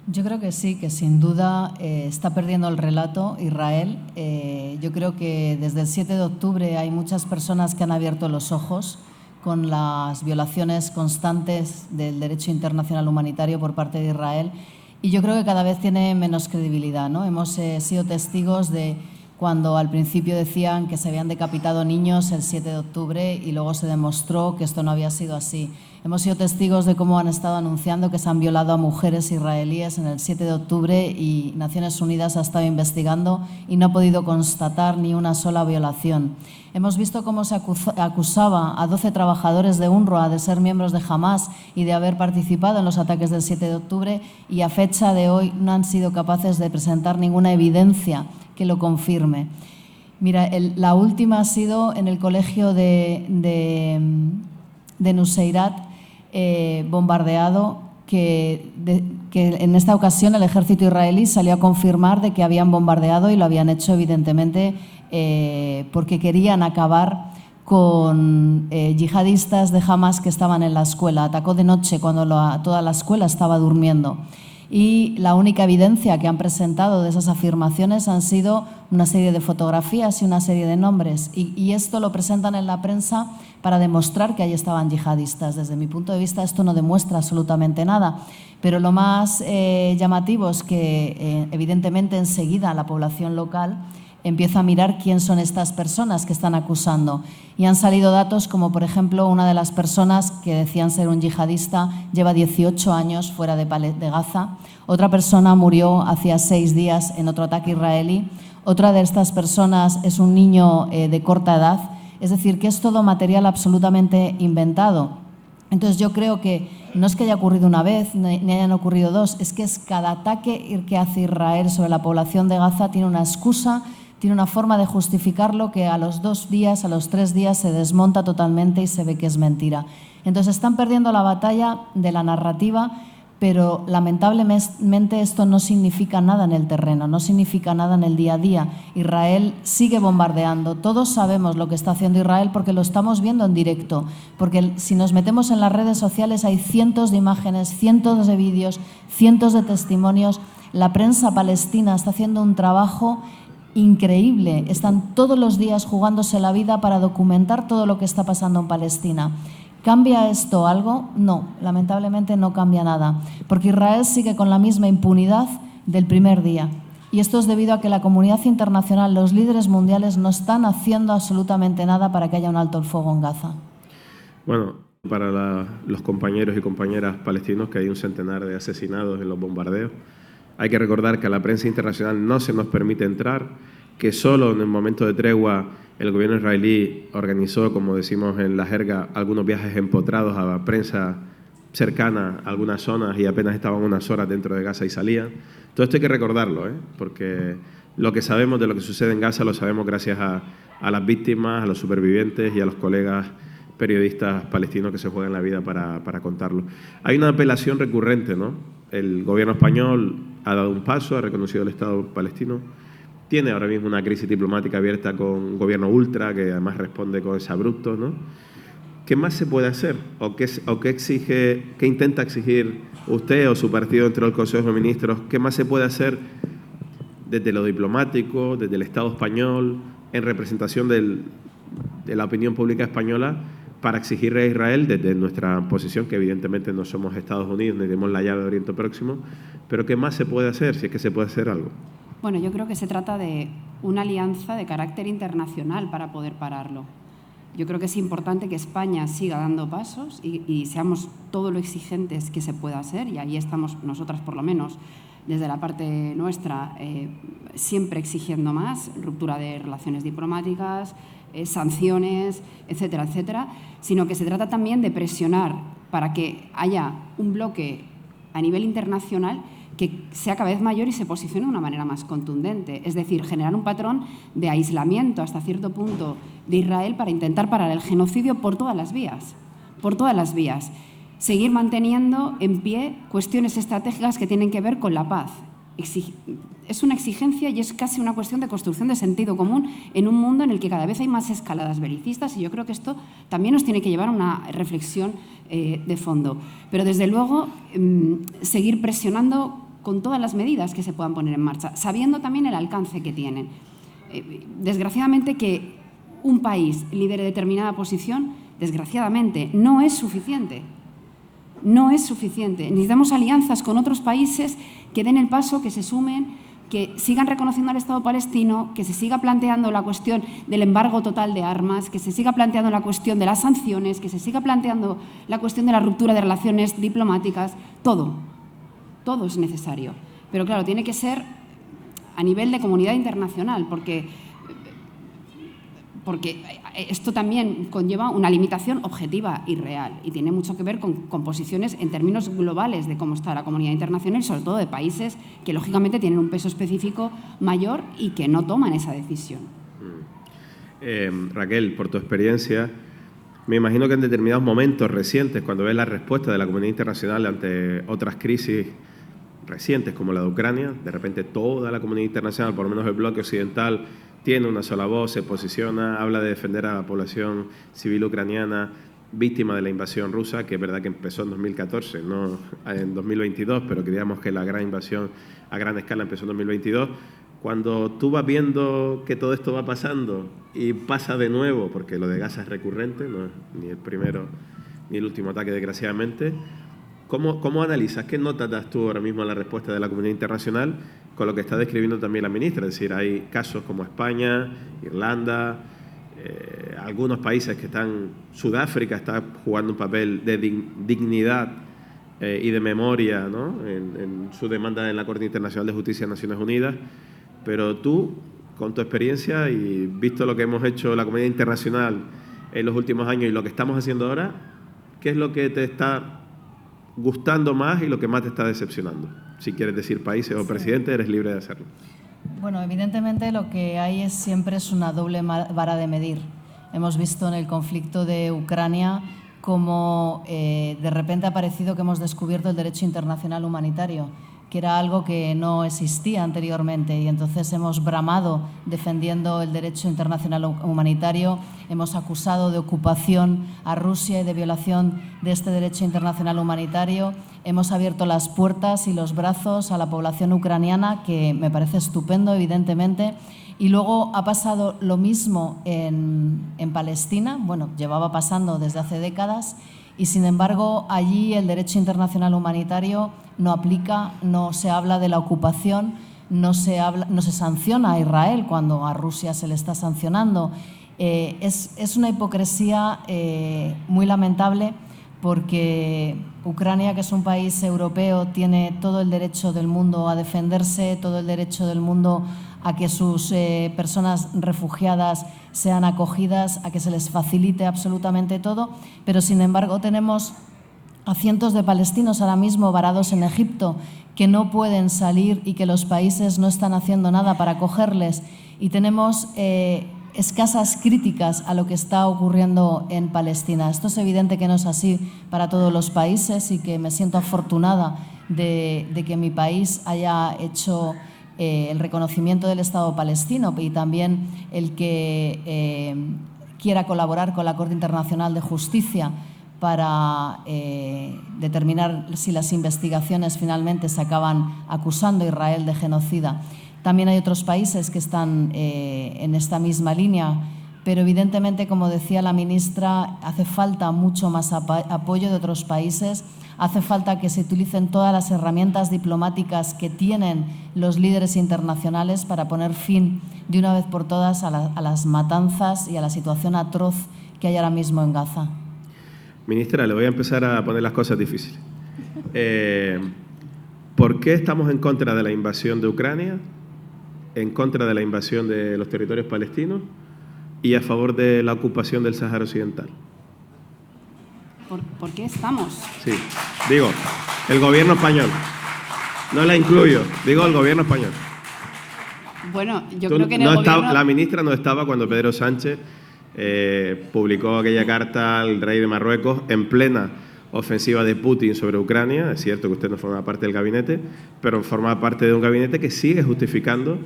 Yo creo que sí, que sin duda está perdiendo el relato Israel. Yo creo que desde el 7 de octubre hay muchas personas que han abierto los ojos con las violaciones constantes del derecho internacional humanitario por parte de Israel y yo creo que cada vez tiene menos credibilidad, ¿no? Hemos sido testigos de cuando al principio decían que se habían decapitado niños el 7 de octubre y luego se demostró que esto no había sido así. Hemos sido testigos de cómo han estado anunciando que se han violado a mujeres israelíes en el 7 de octubre y Naciones Unidas ha estado investigando y no ha podido constatar ni una sola violación. Hemos visto cómo se acusaba a 12 trabajadores de UNRWA de ser miembros de Hamás y de haber participado en los ataques del 7 de octubre y a fecha de hoy no han sido capaces de presentar ninguna evidencia que lo confirme. Mira, la última ha sido en el colegio de Nuseirat, bombardeado, que en esta ocasión el ejército israelí salió a confirmar de que habían bombardeado y lo habían hecho evidentemente porque querían acabar con yihadistas de Hamás que estaban en la escuela. Atacó de noche cuando toda la escuela estaba durmiendo. Y la única evidencia que han presentado de esas afirmaciones han sido una serie de fotografías y una serie de nombres. Y esto lo presentan en la prensa para demostrar que ahí estaban yihadistas. Desde mi punto de vista esto no demuestra absolutamente nada. Pero lo más llamativo es que evidentemente enseguida la población local empieza a mirar quién son estas personas que están acusando. Y han salido datos como, por ejemplo, una de las personas que decían ser un yihadista lleva 18 años fuera de Gaza. Otra persona murió hacía 6 días en otro ataque israelí. Otra de estas personas es un niño de corta edad. Es decir, que es todo material absolutamente inventado. Entonces yo creo que no es que haya ocurrido una vez ni hayan ocurrido dos, es que cada ataque que hace Israel sobre la población de Gaza tiene una excusa, tiene una forma de justificarlo que a los 2 días, a los 3 días se desmonta totalmente y se ve que es mentira. Entonces están perdiendo la batalla de la narrativa, pero lamentablemente esto no significa nada en el terreno, no significa nada en el día a día. Israel sigue bombardeando. Todos sabemos lo que está haciendo Israel porque lo estamos viendo en directo. Porque si nos metemos en las redes sociales hay cientos de imágenes, cientos de vídeos, cientos de testimonios. La prensa palestina está haciendo un trabajo increíble. Están todos los días jugándose la vida para documentar todo lo que está pasando en Palestina. ¿Cambia esto algo? No, lamentablemente no cambia nada, porque Israel sigue con la misma impunidad del primer día. Y esto es debido a que la comunidad internacional, los líderes mundiales, no están haciendo absolutamente nada para que haya un alto el fuego en Gaza. Bueno, para los compañeros y compañeras palestinos, que hay un centenar de asesinados en los bombardeos, hay que recordar que a la prensa internacional no se nos permite entrar, que solo en el momento de tregua el gobierno israelí organizó, como decimos en la jerga, algunos viajes empotrados a la prensa cercana a algunas zonas y apenas estaban unas horas dentro de Gaza y salían. Todo esto hay que recordarlo, porque lo que sabemos de lo que sucede en Gaza lo sabemos gracias a las víctimas, a los supervivientes y a los colegas periodistas palestinos que se juegan la vida para contarlo. Hay una apelación recurrente, ¿no? El gobierno español ha dado un paso, ha reconocido el Estado palestino, tiene ahora mismo una crisis diplomática abierta con un gobierno ultra que además responde con exabruptos, ¿no? ¿Qué más se puede hacer? ¿O qué intenta exigir usted o su partido dentro del Consejo de Ministros? ¿Qué más se puede hacer desde lo diplomático, desde el Estado español, en representación de la opinión pública española, para exigirle a Israel, desde nuestra posición, que evidentemente no somos Estados Unidos ni tenemos la llave de Oriente Próximo, pero qué más se puede hacer, si es que se puede hacer algo? Bueno, yo creo que se trata de una alianza de carácter internacional para poder pararlo. Yo creo que es importante que España siga dando pasos y seamos todo lo exigentes que se pueda ser, y ahí estamos nosotras, por lo menos, desde la parte nuestra, siempre exigiendo más, ruptura de relaciones diplomáticas, sanciones, etcétera, etcétera, sino que se trata también de presionar para que haya un bloque a nivel internacional que sea cada vez mayor y se posicione de una manera más contundente. Es decir, generar un patrón de aislamiento hasta cierto punto de Israel para intentar parar el genocidio por todas las vías. Por todas las vías. Seguir manteniendo en pie cuestiones estratégicas que tienen que ver con la paz. Es una exigencia y es casi una cuestión de construcción de sentido común en un mundo en el que cada vez hay más escaladas belicistas, y yo creo que esto también nos tiene que llevar a una reflexión de fondo. Pero, desde luego, seguir presionando con todas las medidas que se puedan poner en marcha, sabiendo también el alcance que tienen. Desgraciadamente, que un país lidere determinada posición, desgraciadamente, no es suficiente. No es suficiente. Necesitamos alianzas con otros países que den el paso, que se sumen, que sigan reconociendo al Estado palestino, que se siga planteando la cuestión del embargo total de armas, que se siga planteando la cuestión de las sanciones, que se siga planteando la cuestión de la ruptura de relaciones diplomáticas. Todo es necesario. Pero, claro, tiene que ser a nivel de comunidad internacional, porque esto también conlleva una limitación objetiva y real, y tiene mucho que ver con posiciones en términos globales de cómo está la comunidad internacional, y sobre todo de países que, lógicamente, tienen un peso específico mayor y que no toman esa decisión. Raquel, por tu experiencia, me imagino que en determinados momentos recientes, cuando ves la respuesta de la comunidad internacional ante otras crisis recientes como la de Ucrania, de repente toda la comunidad internacional, por lo menos el bloque occidental, tiene una sola voz, se posiciona, habla de defender a la población civil ucraniana víctima de la invasión rusa, que es verdad que empezó en 2014, no en 2022, pero creíamos que la gran invasión a gran escala empezó en 2022. Cuando tú vas viendo que todo esto va pasando y pasa de nuevo, porque lo de Gaza es recurrente, no es ni el primero ni el último ataque, desgraciadamente, ¿cómo analizas? ¿Qué notas das tú ahora mismo a la respuesta de la comunidad internacional con lo que está describiendo también la ministra? Es decir, hay casos como España, Irlanda, algunos países que están... Sudáfrica está jugando un papel de dignidad y de memoria, ¿no?, en su demanda en la Corte Internacional de Justicia de Naciones Unidas. Pero tú, con tu experiencia y visto lo que hemos hecho la comunidad internacional en los últimos años y lo que estamos haciendo ahora, ¿qué es lo que te está gustando más y lo que más te está decepcionando? Si quieres decir países o presidente, eres libre de hacerlo. Bueno, evidentemente lo que hay siempre es una doble vara de medir. Hemos visto en el conflicto de Ucrania cómo de repente ha parecido que hemos descubierto el derecho internacional humanitario, que era algo que no existía anteriormente, y entonces hemos bramado defendiendo el derecho internacional humanitario, hemos acusado de ocupación a Rusia y de violación de este derecho internacional humanitario, hemos abierto las puertas y los brazos a la población ucraniana, que me parece estupendo, evidentemente, y luego ha pasado lo mismo en Palestina. Bueno, llevaba pasando desde hace décadas, y sin embargo allí el derecho internacional humanitario no aplica, no se habla de la ocupación, no se sanciona a Israel cuando a Rusia se le está sancionando. Es una hipocresía muy lamentable, porque Ucrania, que es un país europeo, tiene todo el derecho del mundo a defenderse, todo el derecho del mundo a que sus personas refugiadas sean acogidas, a que se les facilite absolutamente todo, pero sin embargo tenemos a cientos de palestinos ahora mismo varados en Egipto que no pueden salir y que los países no están haciendo nada para acogerles, y tenemos escasas críticas a lo que está ocurriendo en Palestina. Esto es evidente que no es así para todos los países, y que me siento afortunada de que mi país haya hecho el reconocimiento del Estado palestino y también el que quiera colaborar con la Corte Internacional de Justicia para determinar si las investigaciones finalmente se acaban acusando a Israel de genocida. También hay otros países que están en esta misma línea, pero evidentemente, como decía la ministra, hace falta mucho más apoyo de otros países, hace falta que se utilicen todas las herramientas diplomáticas que tienen los líderes internacionales para poner fin de una vez por todas a las matanzas y a la situación atroz que hay ahora mismo en Gaza. Ministra, le voy a empezar a poner las cosas difíciles. ¿Por qué estamos en contra de la invasión de Ucrania, en contra de la invasión de los territorios palestinos y a favor de la ocupación del Sáhara Occidental? ¿Por qué estamos? Sí, digo, el gobierno español. No la incluyo, digo el gobierno español. Bueno, yo creo que en el gobierno... La ministra no estaba cuando Pedro Sánchez publicó aquella carta al rey de Marruecos en plena ofensiva de Putin sobre Ucrania. Es cierto que usted no forma parte del gabinete, pero forma parte de un gabinete que sigue justificando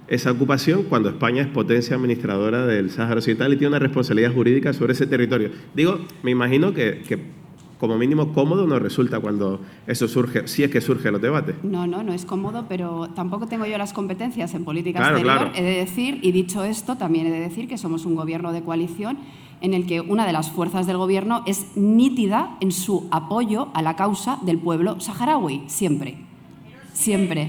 esa ocupación cuando España es potencia administradora del Sáhara Occidental y tiene una responsabilidad jurídica sobre ese territorio. Digo, me imagino que como mínimo cómodo nos resulta cuando eso surge, si es que surge en los debates. No es cómodo, pero tampoco tengo yo las competencias en política exterior. Claro. He de decir, y dicho esto, también he de decir que somos un gobierno de coalición en el que una de las fuerzas del gobierno es nítida en su apoyo a la causa del pueblo saharaui, siempre. Siempre.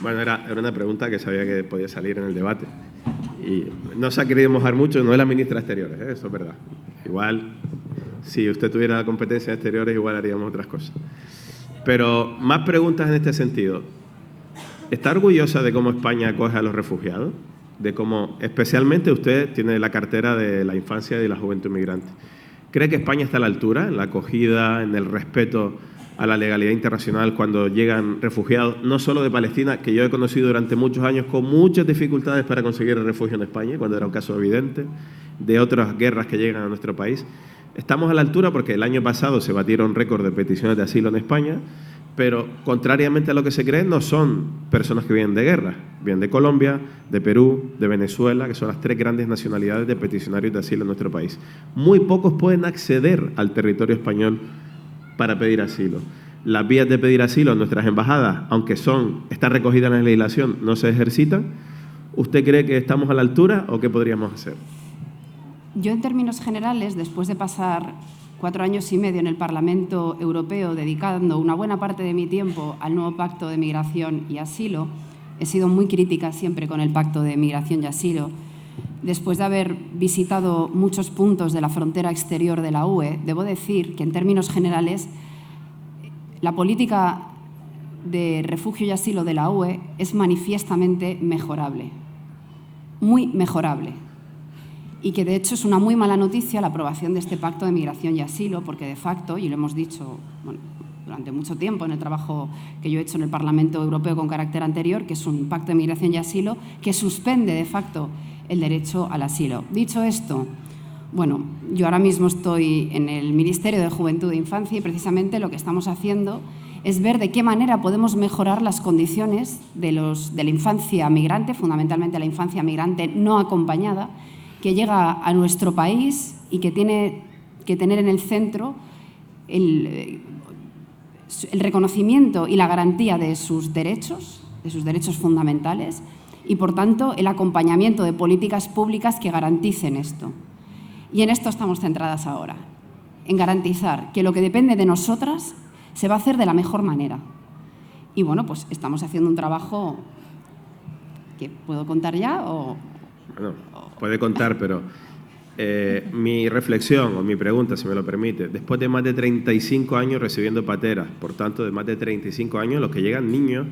Bueno, era una pregunta que sabía que podía salir en el debate. Y no se ha querido mojar mucho, no es la ministra de Exteriores, eso es verdad. Igual, si usted tuviera la competencia de Exteriores, igual haríamos otras cosas. Pero más preguntas en este sentido. ¿Está orgullosa de cómo España acoge a los refugiados? De cómo, especialmente usted tiene la cartera de la infancia y de la juventud migrante. ¿Cree que España está a la altura en la acogida, en el respeto a la legalidad internacional cuando llegan refugiados, no solo de Palestina, que yo he conocido durante muchos años con muchas dificultades para conseguir el refugio en España, cuando era un caso evidente, de otras guerras que llegan a nuestro país? Estamos a la altura porque el año pasado se batieron récord de peticiones de asilo en España, pero contrariamente a lo que se cree, no son personas que vienen de guerra, vienen de Colombia, de Perú, de Venezuela, que son las tres grandes nacionalidades de peticionarios de asilo en nuestro país. Muy pocos pueden acceder al territorio español para pedir asilo. Las vías de pedir asilo en nuestras embajadas, aunque están recogidas en la legislación, no se ejercitan. ¿Usted cree que estamos a la altura o qué podríamos hacer? Yo, en términos generales, después de pasar 4 años y medio en el Parlamento Europeo dedicando una buena parte de mi tiempo al nuevo Pacto de Migración y Asilo, he sido muy crítica siempre con el Pacto de Migración y Asilo. Después de haber visitado muchos puntos de la frontera exterior de la UE, debo decir que, en términos generales, la política de refugio y asilo de la UE es manifiestamente mejorable, muy mejorable. Y que, de hecho, es una muy mala noticia la aprobación de este Pacto de Migración y Asilo, porque, de facto, y lo hemos dicho durante mucho tiempo en el trabajo que yo he hecho en el Parlamento Europeo con carácter anterior, que es un Pacto de Migración y Asilo que suspende, de facto, el derecho al asilo. Dicho esto, bueno, yo ahora mismo estoy en el Ministerio de Juventud e Infancia y precisamente lo que estamos haciendo es ver de qué manera podemos mejorar las condiciones de la infancia migrante, fundamentalmente la infancia migrante no acompañada, que llega a nuestro país y que tiene que tener en el centro el reconocimiento y la garantía de sus derechos fundamentales, y, por tanto, el acompañamiento de políticas públicas que garanticen esto. Y en esto estamos centradas ahora, en garantizar que lo que depende de nosotras se va a hacer de la mejor manera. Y, bueno, pues estamos haciendo un trabajo que puedo contar ya o... Bueno, puede contar, pero mi reflexión o mi pregunta, si me lo permite, después de más de 35 años recibiendo pateras, por tanto, de más de 35 años, los que llegan niños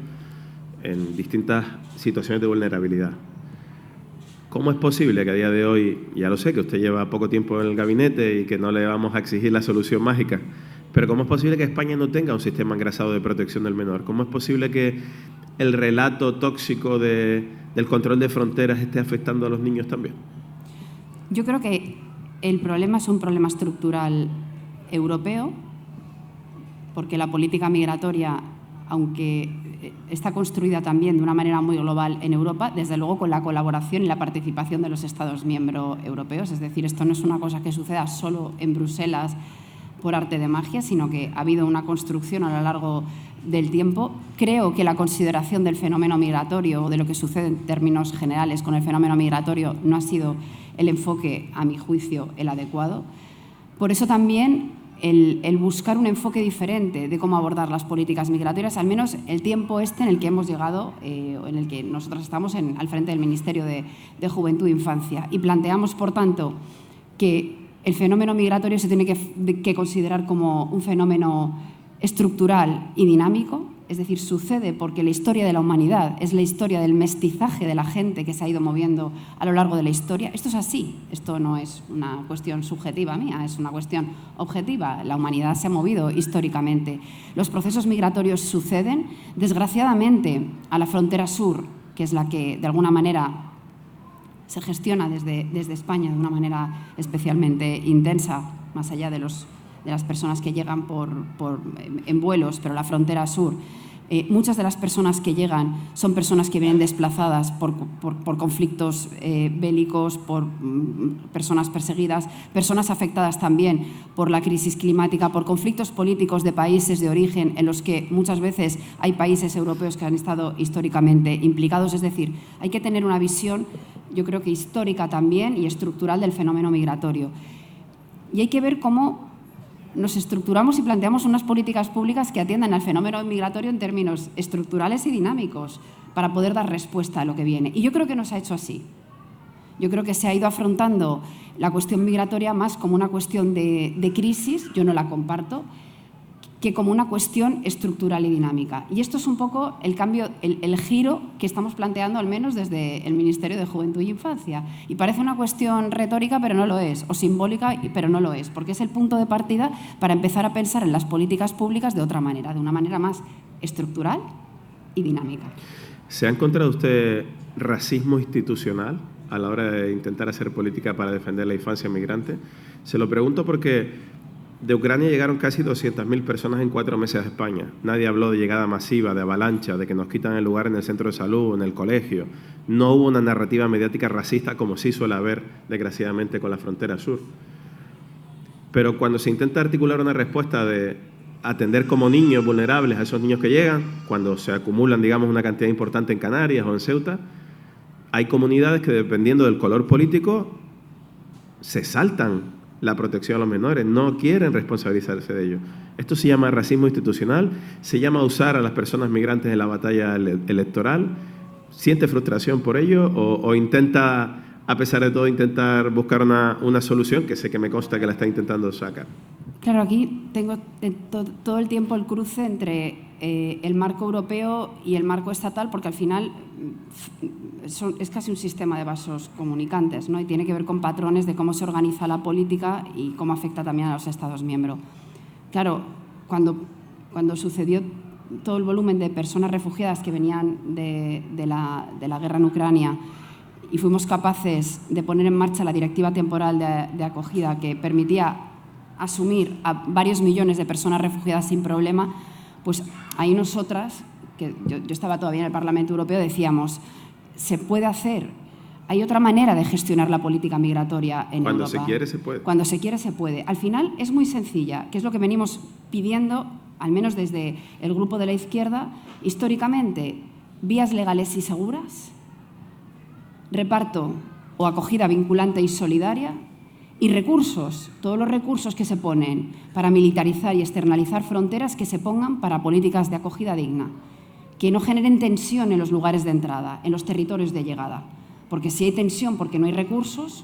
en distintas situaciones de vulnerabilidad. ¿Cómo es posible que a día de hoy, ya lo sé que usted lleva poco tiempo en el gabinete y que no le vamos a exigir la solución mágica, pero cómo es posible que España no tenga un sistema engrasado de protección del menor? ¿Cómo es posible que el relato tóxico del control de fronteras esté afectando a los niños también? Yo creo que el problema es un problema estructural europeo, porque la política migratoria aunque está construida también de una manera muy global en Europa, desde luego con la colaboración y la participación de los Estados miembros europeos. Es decir, esto no es una cosa que suceda solo en Bruselas por arte de magia, sino que ha habido una construcción a lo largo del tiempo. Creo que la consideración del fenómeno migratorio o de lo que sucede en términos generales con el fenómeno migratorio no ha sido el enfoque, a mi juicio, el adecuado. Por eso también el buscar un enfoque diferente de cómo abordar las políticas migratorias, al menos el tiempo en el que hemos llegado, en el que nosotros estamos al frente del Ministerio de Juventud e Infancia. Y planteamos, por tanto, que el fenómeno migratorio se tiene que considerar como un fenómeno estructural y dinámico, es decir, sucede porque la historia de la humanidad es la historia del mestizaje de la gente que se ha ido moviendo a lo largo de la historia. Esto es así, esto no es una cuestión subjetiva mía, es una cuestión objetiva. La humanidad se ha movido históricamente. Los procesos migratorios suceden, desgraciadamente, a la frontera sur, que es la que, de alguna manera, se gestiona desde España de una manera especialmente intensa, más allá de las personas que llegan en vuelos, pero la frontera sur. Muchas de las personas que llegan son personas que vienen desplazadas por conflictos bélicos, por personas perseguidas, personas afectadas también por la crisis climática, por conflictos políticos de países de origen en los que muchas veces hay países europeos que han estado históricamente implicados. Es decir, hay que tener una visión, yo creo que histórica también y estructural del fenómeno migratorio. Y hay que ver cómo nos estructuramos y planteamos unas políticas públicas que atiendan al fenómeno migratorio en términos estructurales y dinámicos para poder dar respuesta a lo que viene. Y yo creo que no se ha hecho así. Yo creo que se ha ido afrontando la cuestión migratoria más como una cuestión de crisis, yo no la comparto, que como una cuestión estructural y dinámica. Y esto es un poco el cambio, el giro que estamos planteando, al menos desde el Ministerio de Juventud y Infancia. Y parece una cuestión retórica, pero no lo es, o simbólica, pero no lo es, porque es el punto de partida para empezar a pensar en las políticas públicas de otra manera, de una manera más estructural y dinámica. ¿Se ha encontrado usted racismo institucional a la hora de intentar hacer política para defender la infancia migrante? Se lo pregunto porque de Ucrania llegaron casi 200.000 personas en 4 meses a España. Nadie habló de llegada masiva, de avalancha, de que nos quitan el lugar en el centro de salud, en el colegio. No hubo una narrativa mediática racista como sí suele haber, desgraciadamente, con la frontera sur. Pero cuando se intenta articular una respuesta de atender como niños vulnerables a esos niños que llegan, cuando se acumulan, digamos, una cantidad importante en Canarias o en Ceuta, hay comunidades que, dependiendo del color político, se saltan la protección a los menores, no quieren responsabilizarse de ello. Esto se llama racismo institucional, se llama usar a las personas migrantes en la batalla electoral. ¿Siente frustración por ello o intenta, a pesar de todo, intentar buscar una solución que sé que me consta que la está intentando sacar? Claro, aquí tengo todo el tiempo el cruce entre el marco europeo y el marco estatal, porque al final es casi un sistema de vasos comunicantes, ¿no? Y tiene que ver con patrones de cómo se organiza la política y cómo afecta también a los Estados miembros. Claro, cuando sucedió todo el volumen de personas refugiadas que venían de la guerra en Ucrania y fuimos capaces de poner en marcha la directiva temporal de acogida que permitía asumir a varios millones de personas refugiadas sin problema, pues ahí nosotras, que yo estaba todavía en el Parlamento Europeo, decíamos, se puede hacer. Hay otra manera de gestionar la política migratoria en Europa. Cuando se quiere, se puede. Cuando se quiere, se puede. Al final es muy sencilla, que es lo que venimos pidiendo, al menos desde el grupo de la izquierda, históricamente, vías legales y seguras, reparto o acogida vinculante y solidaria, y recursos, todos los recursos que se ponen para militarizar y externalizar fronteras, que se pongan para políticas de acogida digna, que no generen tensión en los lugares de entrada, en los territorios de llegada. Porque si hay tensión porque no hay recursos,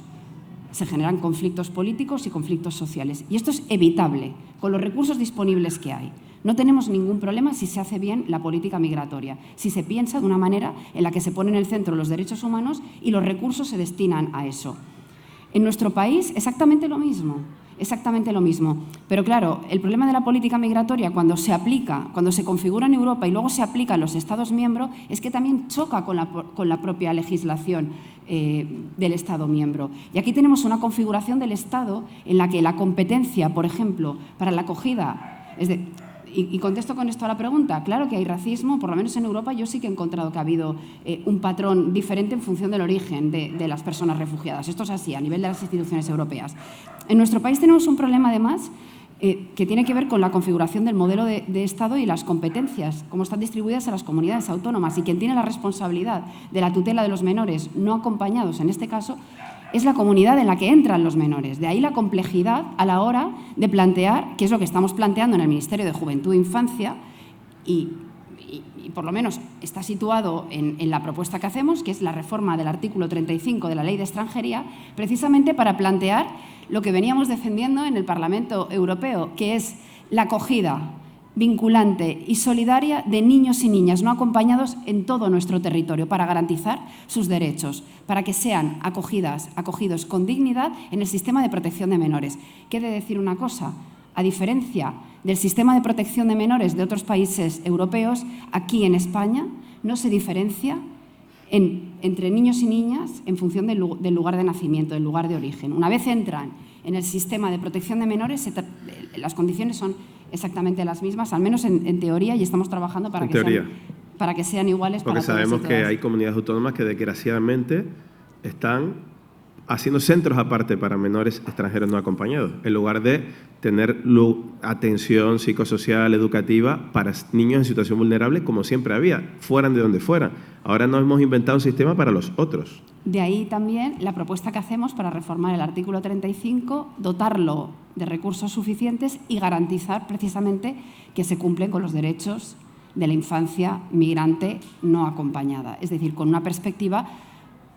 se generan conflictos políticos y conflictos sociales. Y esto es evitable con los recursos disponibles que hay. No tenemos ningún problema si se hace bien la política migratoria, si se piensa de una manera en la que se ponen en el centro los derechos humanos y los recursos se destinan a eso. En nuestro país exactamente lo mismo. Pero claro, el problema de la política migratoria cuando se aplica, cuando se configura en Europa y luego se aplica en los Estados miembros, es que también choca con la propia legislación del Estado miembro. Y aquí tenemos una configuración del Estado en la que la competencia, por ejemplo, para la acogida, y contesto con esto a la pregunta. Claro que hay racismo, por lo menos en Europa yo sí que he encontrado que ha habido un patrón diferente en función del origen de las personas refugiadas. Esto es así, a nivel de las instituciones europeas. En nuestro país tenemos un problema, además, que tiene que ver con la configuración del modelo de Estado y las competencias, cómo están distribuidas en las comunidades autónomas. Y quien tiene la responsabilidad de la tutela de los menores no acompañados, en este caso, es la comunidad en la que entran los menores. De ahí la complejidad a la hora de plantear, que es lo que estamos planteando en el Ministerio de Juventud e Infancia, y por lo menos está situado en la propuesta que hacemos, que es la reforma del artículo 35 de la Ley de Extranjería, precisamente para plantear lo que veníamos defendiendo en el Parlamento Europeo, que es la acogida vinculante y solidaria de niños y niñas no acompañados en todo nuestro territorio para garantizar sus derechos, para que sean acogidos con dignidad en el sistema de protección de menores. ¿Qué he de decir una cosa? A diferencia del sistema de protección de menores de otros países europeos, aquí en España no se diferencia entre niños y niñas en función del lugar de nacimiento, del lugar de origen. Una vez entran en el sistema de protección de menores, las condiciones son exactamente las mismas, al menos en teoría, y estamos trabajando para que sean iguales para todos. Porque sabemos que hay comunidades autónomas que desgraciadamente están haciendo centros aparte para menores extranjeros no acompañados, en lugar de tener atención psicosocial, educativa para niños en situación vulnerable, como siempre había, fueran de donde fueran. Ahora nos hemos inventado un sistema para los otros. De ahí también la propuesta que hacemos para reformar el artículo 35, dotarlo de recursos suficientes y garantizar precisamente que se cumplen con los derechos de la infancia migrante no acompañada. Es decir, con una perspectiva,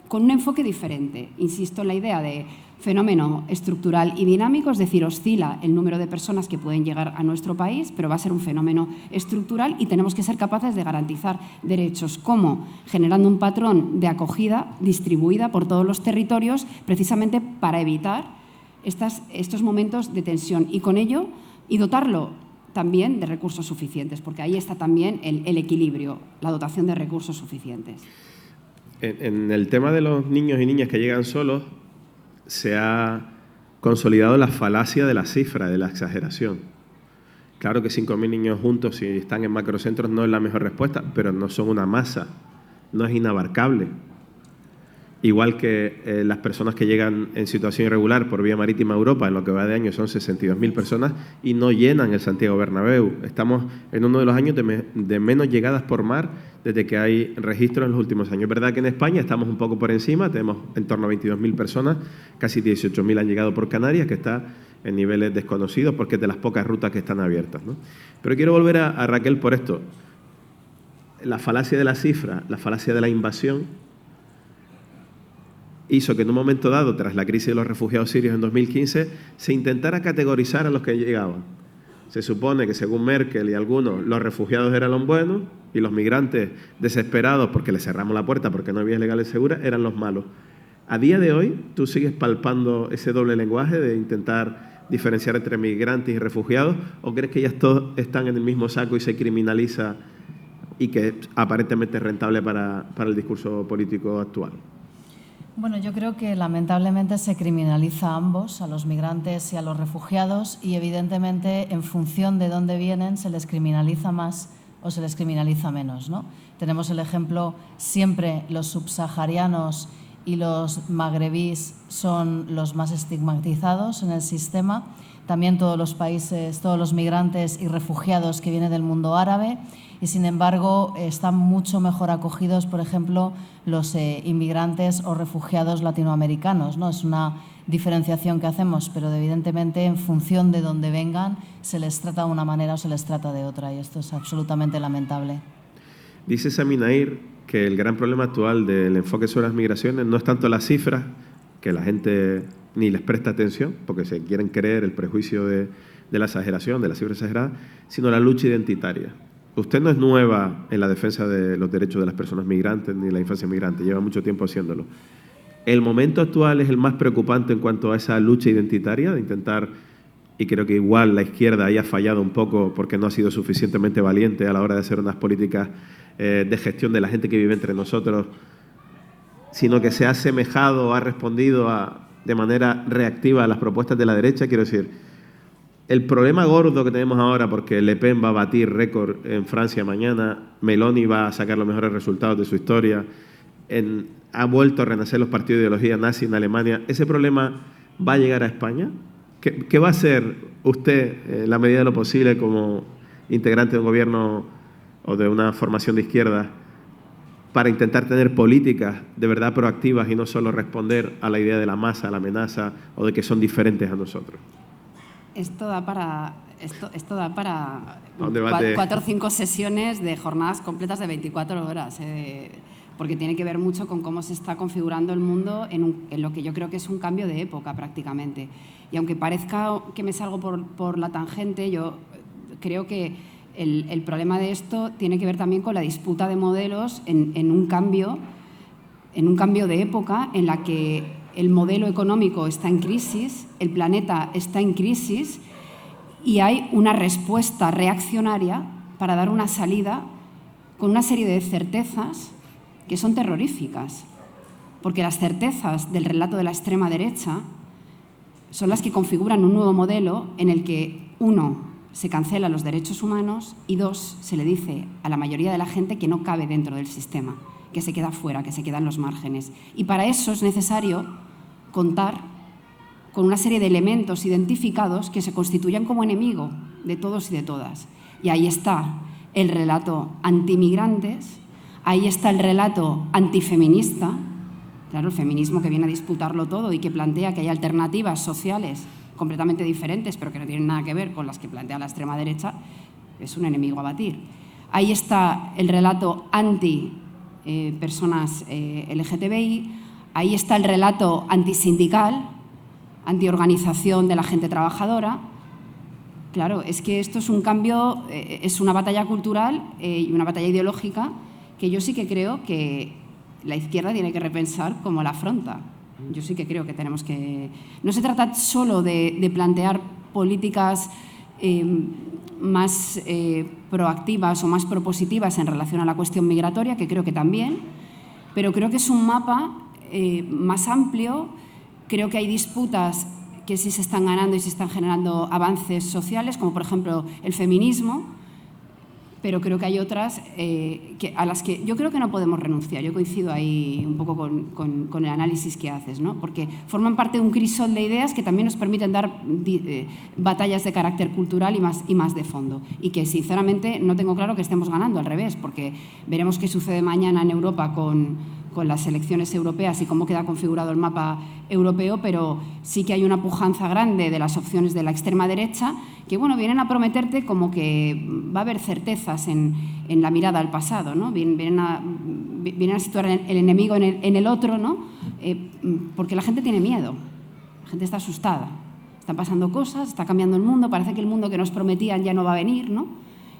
con un enfoque diferente. Insisto en la idea de fenómeno estructural y dinámico, es decir, oscila el número de personas que pueden llegar a nuestro país, pero va a ser un fenómeno estructural y tenemos que ser capaces de garantizar derechos. ¿Cómo? Generando un patrón de acogida distribuida por todos los territorios, precisamente para evitar estos momentos de tensión y con ello, y dotarlo también de recursos suficientes, porque ahí está también el equilibrio, la dotación de recursos suficientes. En el tema de los niños y niñas que llegan solos, se ha consolidado la falacia de la cifra, de la exageración. Claro que 5.000 niños juntos, si están en macrocentros, no es la mejor respuesta, pero no son una masa, no es inabarcable. Igual que las personas que llegan en situación irregular por vía marítima a Europa, en lo que va de año son 62.000 personas y no llenan el Santiago Bernabéu. Estamos en uno de los años de menos llegadas por mar desde que hay registros en los últimos años. Es verdad que en España estamos un poco por encima, tenemos en torno a 22.000 personas, casi 18.000 han llegado por Canarias, que está en niveles desconocidos porque es de las pocas rutas que están abiertas, ¿no? Pero quiero volver a Raquel por esto. La falacia de la cifra, la falacia de la invasión, hizo que en un momento dado, tras la crisis de los refugiados sirios en 2015, se intentara categorizar a los que llegaban. Se supone que, según Merkel y algunos, los refugiados eran los buenos y los migrantes desesperados porque les cerramos la puerta porque no había legales seguras eran los malos. A día de hoy, ¿tú sigues palpando ese doble lenguaje de intentar diferenciar entre migrantes y refugiados o crees que ya todos están en el mismo saco y se criminaliza y que aparentemente es rentable para el discurso político actual? Bueno, yo creo que lamentablemente se criminaliza a ambos, a los migrantes y a los refugiados, y evidentemente en función de dónde vienen se les criminaliza más o se les criminaliza menos, ¿no? Tenemos el ejemplo, siempre los subsaharianos y los magrebíes son los más estigmatizados en el sistema, también todos los países, todos los migrantes y refugiados que vienen del mundo árabe, y sin embargo están mucho mejor acogidos, por ejemplo, los inmigrantes o refugiados latinoamericanos, ¿no? Es una diferenciación que hacemos, pero evidentemente en función de dónde vengan se les trata de una manera o se les trata de otra, y esto es absolutamente lamentable. Dice Sami Nair que el gran problema actual del enfoque sobre las migraciones no es tanto las cifras, que la gente ni les presta atención, porque se quieren creer el prejuicio de la exageración, de la cifra exagerada, sino la lucha identitaria. Usted no es nueva en la defensa de los derechos de las personas migrantes ni la infancia migrante, lleva mucho tiempo haciéndolo. ¿El momento actual es el más preocupante en cuanto a esa lucha identitaria, de intentar, y creo que igual la izquierda haya fallado un poco porque no ha sido suficientemente valiente a la hora de hacer unas políticas de gestión de la gente que vive entre nosotros, sino que se ha asemejado o ha respondido de manera reactiva a las propuestas de la derecha? Quiero decir, el problema gordo que tenemos ahora, porque Le Pen va a batir récord en Francia mañana, Meloni va a sacar los mejores resultados de su historia, ha vuelto a renacer los partidos de ideología nazi en Alemania, ¿ese problema va a llegar a España? ¿Qué va a hacer usted, en la medida de lo posible, como integrante de un gobierno o de una formación de izquierda, para intentar tener políticas de verdad proactivas y no solo responder a la idea de la masa, a la amenaza o de que son diferentes a nosotros? Esto da para 4 o 5 sesiones de jornadas completas de 24 horas, porque tiene que ver mucho con cómo se está configurando el mundo en lo que yo creo que es un cambio de época prácticamente. Y aunque parezca que me salgo por la tangente, yo creo que el problema de esto tiene que ver también con la disputa de modelos en un cambio de época en la que el modelo económico está en crisis, el planeta está en crisis y hay una respuesta reaccionaria para dar una salida con una serie de certezas que son terroríficas, porque las certezas del relato de la extrema derecha son las que configuran un nuevo modelo en el que, 1, se cancelan los derechos humanos y 2, se le dice a la mayoría de la gente que no cabe dentro del sistema, que se queda fuera, que se queda en los márgenes. Y para eso es necesario contar con una serie de elementos identificados que se constituyan como enemigo de todos y de todas. Y ahí está el relato antimigrantes, ahí está el relato antifeminista, claro, el feminismo que viene a disputarlo todo y que plantea que hay alternativas sociales completamente diferentes, pero que no tienen nada que ver con las que plantea la extrema derecha, es un enemigo a batir. Ahí está el relato anti personas LGTBI, ahí está el relato antisindical, antiorganización de la gente trabajadora. Claro, es que esto es un cambio, es una batalla cultural y una batalla ideológica que yo sí que creo que la izquierda tiene que repensar cómo la afronta. Yo sí que creo que tenemos que... No se trata solo de plantear políticas más proactivas o más propositivas en relación a la cuestión migratoria, que creo que también, pero creo que es un mapa más amplio. Creo que hay disputas que sí se están ganando y se están generando avances sociales, como por ejemplo el feminismo, pero creo que hay otras a las que yo creo que no podemos renunciar. Yo coincido ahí un poco con el análisis que haces, ¿no? Porque forman parte de un crisol de ideas que también nos permiten dar batallas de carácter cultural y más de fondo. Y que, sinceramente, no tengo claro que estemos ganando, al revés, porque veremos qué sucede mañana en Europa con las elecciones europeas y cómo queda configurado el mapa europeo, pero sí que hay una pujanza grande de las opciones de la extrema derecha que, bueno, vienen a prometerte como que va a haber certezas en la mirada al pasado, ¿no? Vienen a situar el enemigo en el otro, ¿no? Porque la gente tiene miedo, la gente está asustada, están pasando cosas, está cambiando el mundo, parece que el mundo que nos prometían ya no va a venir, ¿no?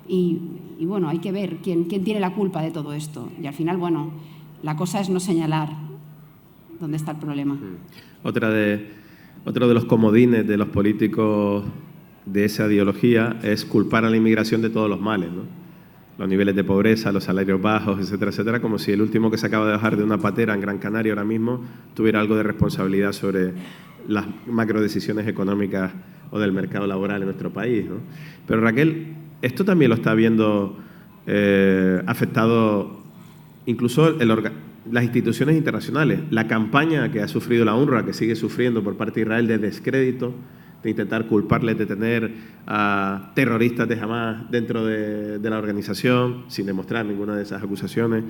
Y bueno, hay que ver quién tiene la culpa de todo esto. Y al final, bueno, la cosa es no señalar dónde está el problema. Otro de los comodines de los políticos de esa ideología es culpar a la inmigración de todos los males, ¿no? Los niveles de pobreza, los salarios bajos, etcétera, etcétera, como si el último que se acaba de bajar de una patera en Gran Canaria ahora mismo tuviera algo de responsabilidad sobre las macrodecisiones económicas o del mercado laboral en nuestro país, ¿no? Pero Raquel, esto también lo está viendo afectado incluso las instituciones internacionales. La campaña que ha sufrido la UNRWA, que sigue sufriendo por parte de Israel de descrédito, de intentar culparles de tener a terroristas de Hamás dentro de la organización, sin demostrar ninguna de esas acusaciones.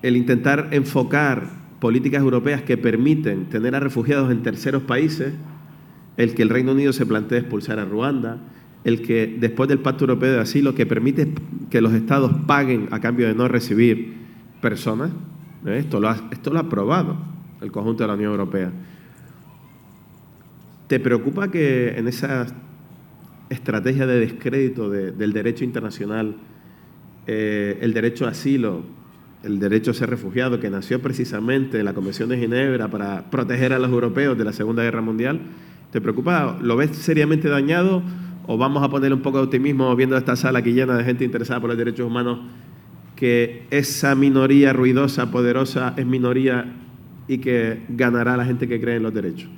El intentar enfocar políticas europeas que permiten tener a refugiados en terceros países, el que el Reino Unido se plantee expulsar a Ruanda, el que después del Pacto Europeo de Asilo, que permite que los estados paguen a cambio de no recibir personas, esto lo ha aprobado el conjunto de la Unión Europea. ¿Te preocupa que en esa estrategia de descrédito del derecho internacional, el derecho a asilo, el derecho a ser refugiado, que nació precisamente en la Convención de Ginebra para proteger a los europeos de la Segunda Guerra Mundial, ¿te preocupa? ¿Lo ves seriamente dañado? ¿O vamos a poner un poco de optimismo viendo esta sala aquí llena de gente interesada por los derechos humanos, que esa minoría ruidosa, poderosa, es minoría y que ganará la gente que cree en los derechos?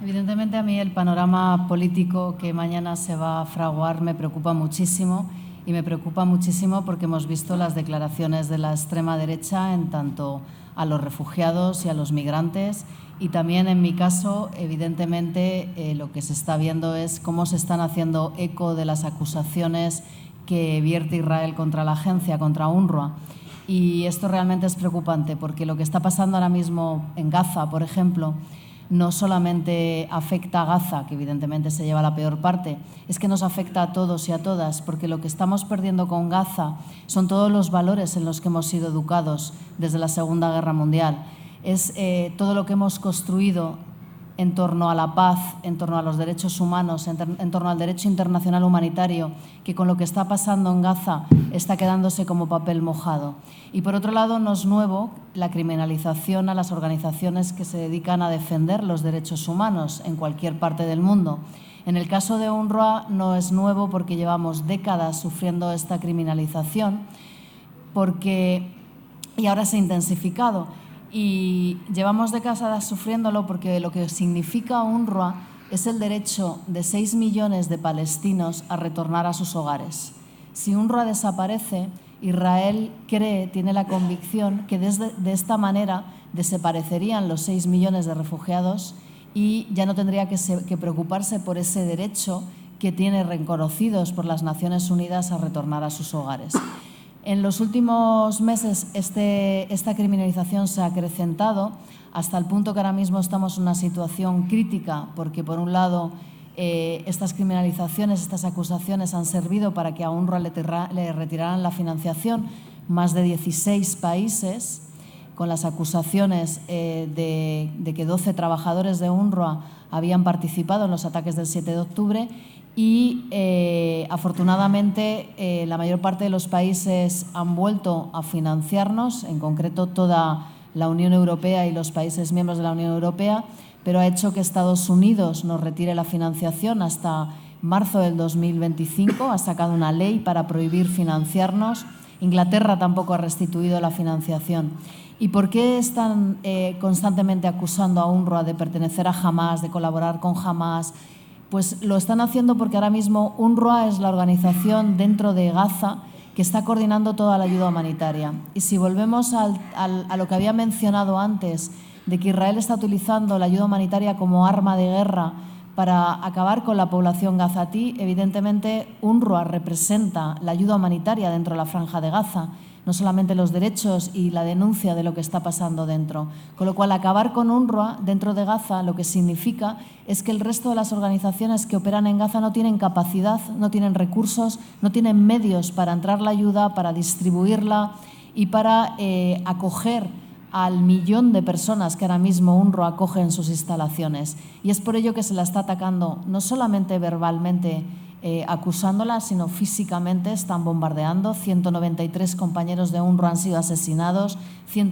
Evidentemente a mí el panorama político que mañana se va a fraguar me preocupa muchísimo, y me preocupa muchísimo porque hemos visto las declaraciones de la extrema derecha en tanto a los refugiados y a los migrantes, y también en mi caso, evidentemente, lo que se está viendo es cómo se están haciendo eco de las acusaciones que vierte Israel contra la agencia, contra UNRWA. Y esto realmente es preocupante porque lo que está pasando ahora mismo en Gaza, por ejemplo, no solamente afecta a Gaza, que evidentemente se lleva la peor parte, es que nos afecta a todos y a todas, porque lo que estamos perdiendo con Gaza son todos los valores en los que hemos sido educados desde la Segunda Guerra Mundial. Es todo lo que hemos construido en torno a la paz, en torno a los derechos humanos, en torno al derecho internacional humanitario, que con lo que está pasando en Gaza está quedándose como papel mojado. Y por otro lado, no es nuevo la criminalización a las organizaciones que se dedican a defender los derechos humanos en cualquier parte del mundo. En el caso de UNRWA no es nuevo porque llevamos décadas sufriendo esta criminalización y ahora se ha intensificado. Y llevamos décadas sufriéndolo porque lo que significa UNRWA es el derecho de 6 millones de palestinos a retornar a sus hogares. Si UNRWA desaparece, Israel tiene la convicción que de esta manera desaparecerían los 6 millones de refugiados y ya no tendría que preocuparse por ese derecho que tiene reconocidos por las Naciones Unidas a retornar a sus hogares. En los últimos meses esta criminalización se ha acrecentado hasta el punto que ahora mismo estamos en una situación crítica porque, por un lado, estas criminalizaciones, estas acusaciones han servido para que a UNRWA le retiraran la financiación más de 16 países, con las acusaciones de que 12 trabajadores de UNRWA habían participado en los ataques del 7 de octubre. Y afortunadamente la mayor parte de los países han vuelto a financiarnos, en concreto toda la Unión Europea y los países miembros de la Unión Europea, pero ha hecho que Estados Unidos nos retire la financiación hasta marzo del 2025, ha sacado una ley para prohibir financiarnos. Inglaterra tampoco ha restituido la financiación. ¿Y por qué están constantemente acusando a UNRWA de pertenecer a Hamás, de colaborar con Hamás? Pues lo están haciendo porque ahora mismo UNRWA es la organización dentro de Gaza que está coordinando toda la ayuda humanitaria. Y si volvemos a lo que había mencionado antes, de que Israel está utilizando la ayuda humanitaria como arma de guerra para acabar con la población gazatí, evidentemente UNRWA representa la ayuda humanitaria dentro de la Franja de Gaza, no solamente los derechos y la denuncia de lo que está pasando dentro. Con lo cual, acabar con UNRWA dentro de Gaza lo que significa es que el resto de las organizaciones que operan en Gaza no tienen capacidad, no tienen recursos, no tienen medios para entrar la ayuda, para distribuirla y para acoger al millón de personas que ahora mismo UNRWA acoge en sus instalaciones. Y es por ello que se la está atacando no solamente verbalmente acusándola, sino físicamente. Están bombardeando. 193 compañeros de UNRWA han sido asesinados,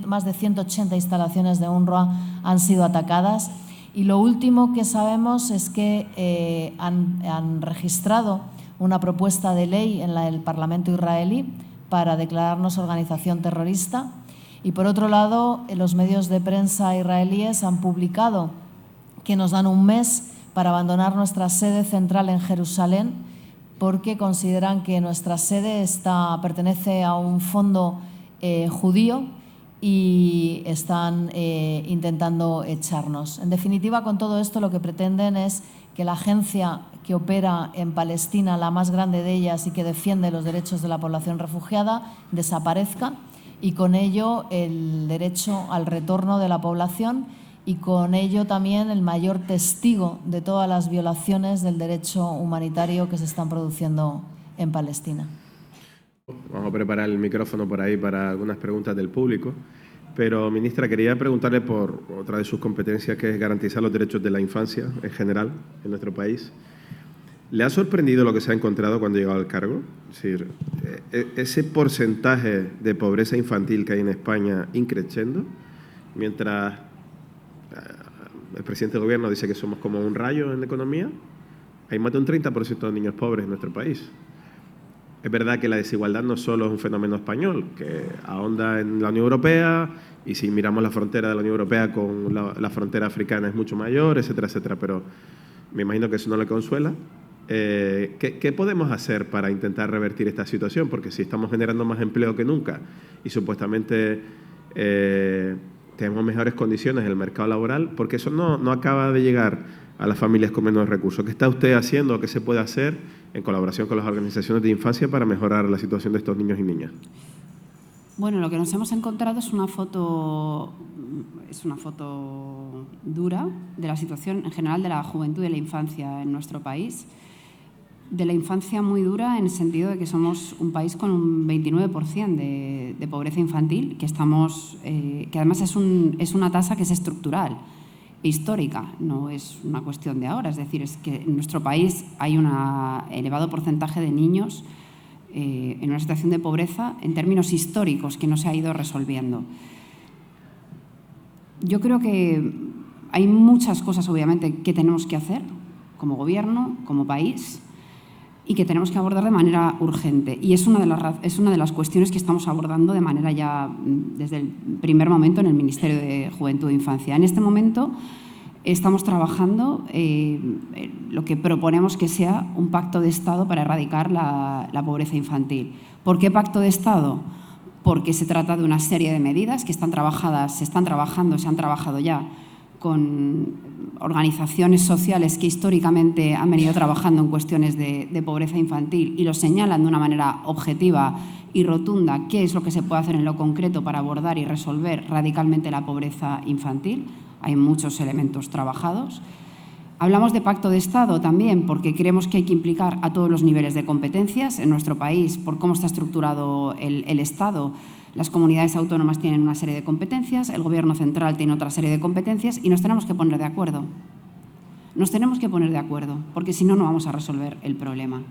más de 180 instalaciones de UNRWA han sido atacadas. Y lo último que sabemos es que han registrado una propuesta de ley en el Parlamento israelí para declararnos organización terrorista. Y por otro lado, los medios de prensa israelíes han publicado que nos dan un mes para abandonar nuestra sede central en Jerusalén porque consideran que nuestra sede pertenece a un fondo judío y están intentando echarnos. En definitiva, con todo esto lo que pretenden es que la agencia que opera en Palestina, la más grande de ellas y que defiende los derechos de la población refugiada, desaparezca y con ello el derecho al retorno de la población y con ello también el mayor testigo de todas las violaciones del derecho humanitario que se están produciendo en Palestina. Vamos a preparar el micrófono por ahí para algunas preguntas del público. Pero, ministra, quería preguntarle por otra de sus competencias, que es garantizar los derechos de la infancia en general en nuestro país. ¿Le ha sorprendido lo que se ha encontrado cuando ha llegado al cargo? Es decir, ese porcentaje de pobreza infantil que hay en España increciendo, mientras el presidente del gobierno dice que somos como un rayo en la economía, hay más de un 30% de niños pobres en nuestro país. es verdad que la desigualdad no solo es un fenómeno español, que ahonda en la Unión Europea, y si miramos la frontera de la Unión Europea con la frontera africana es mucho mayor, etcétera, etcétera, pero me imagino que eso no le consuela. ¿Qué podemos hacer para intentar revertir esta situación? Porque si estamos generando más empleo que nunca y supuestamente tenemos mejores condiciones en el mercado laboral, porque eso no acaba de llegar a las familias con menos recursos. ¿Qué está usted haciendo o qué se puede hacer en colaboración con las organizaciones de infancia para mejorar la situación de estos niños y niñas? Bueno, lo que nos hemos encontrado es una foto dura de la situación en general de la juventud y de la infancia en nuestro país. De la infancia muy dura en el sentido de que somos un país con un 29% de pobreza infantil, que además es una tasa que es estructural e histórica, no es una cuestión de ahora. Es decir, es que en nuestro país hay un elevado porcentaje de niños en una situación de pobreza en términos históricos que no se ha ido resolviendo. Yo creo que hay muchas cosas, obviamente, que tenemos que hacer como gobierno, como país, y que tenemos que abordar de manera urgente. Y es una de las cuestiones que estamos abordando de manera ya desde el primer momento en el Ministerio de Juventud e Infancia. En este momento estamos trabajando lo que proponemos que sea un pacto de Estado para erradicar la pobreza infantil. ¿Por qué pacto de Estado? Porque se trata de una serie de medidas que se han trabajado ya con organizaciones sociales que históricamente han venido trabajando en cuestiones de pobreza infantil y lo señalan de una manera objetiva y rotunda qué es lo que se puede hacer en lo concreto para abordar y resolver radicalmente la pobreza infantil. Hay muchos elementos trabajados. Hablamos de pacto de Estado también porque creemos que hay que implicar a todos los niveles de competencias en nuestro país por cómo está estructurado el Estado. Las comunidades autónomas tienen una serie de competencias, el Gobierno central tiene otra serie de competencias y nos tenemos que poner de acuerdo. Nos tenemos que poner de acuerdo porque si no, no vamos a resolver el problema.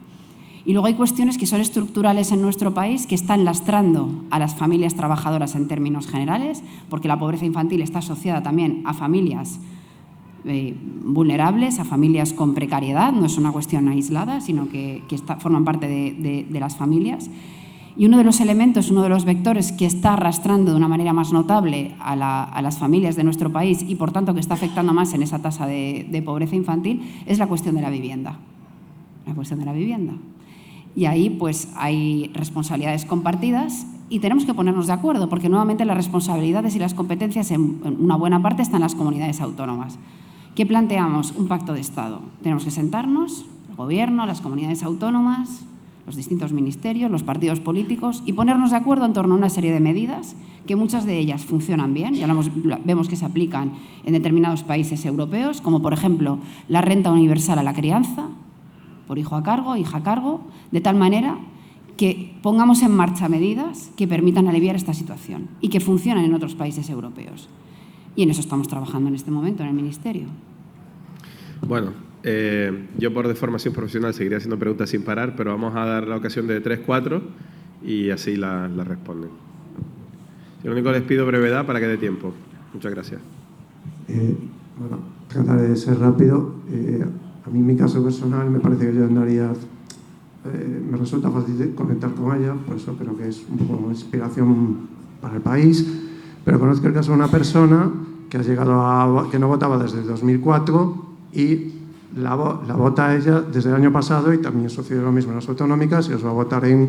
Y luego hay cuestiones que son estructurales en nuestro país que están lastrando a las familias trabajadoras en términos generales, porque la pobreza infantil está asociada también a familias vulnerables, a familias con precariedad, no es una cuestión aislada, sino que forman parte de las familias. Y uno de los elementos, uno de los vectores que está arrastrando de una manera más notable a las familias de nuestro país y, por tanto, que está afectando más en esa tasa de pobreza infantil es la cuestión de la vivienda. La cuestión de la vivienda. Y ahí pues hay responsabilidades compartidas y tenemos que ponernos de acuerdo porque nuevamente las responsabilidades y las competencias en una buena parte están en las comunidades autónomas. ¿Qué planteamos? Un pacto de Estado. Tenemos que sentarnos, el Gobierno, las comunidades autónomas, los distintos ministerios, los partidos políticos y ponernos de acuerdo en torno a una serie de medidas que muchas de ellas funcionan bien, ya vemos que se aplican en determinados países europeos, como por ejemplo la renta universal a la crianza, por hijo a cargo, hija a cargo, de tal manera que pongamos en marcha medidas que permitan aliviar esta situación y que funcionan en otros países europeos. Y en eso estamos trabajando en este momento en el Ministerio. Bueno, yo por deformación profesional seguiría haciendo preguntas sin parar, pero vamos a dar la ocasión de 3, 4 y así la responden. Yo lo único les pido brevedad para que dé tiempo. Muchas gracias. Bueno, trataré de ser rápido. A mí, en mi caso personal, me parece que yo andaría... me resulta fácil conectar con ella, por eso creo que es un poco una inspiración para el país. Pero conozco el caso de una persona que ha llegado que no votaba desde el 2004 y la vota ella desde el año pasado y también sucede lo mismo en las autonómicas y os va a votar en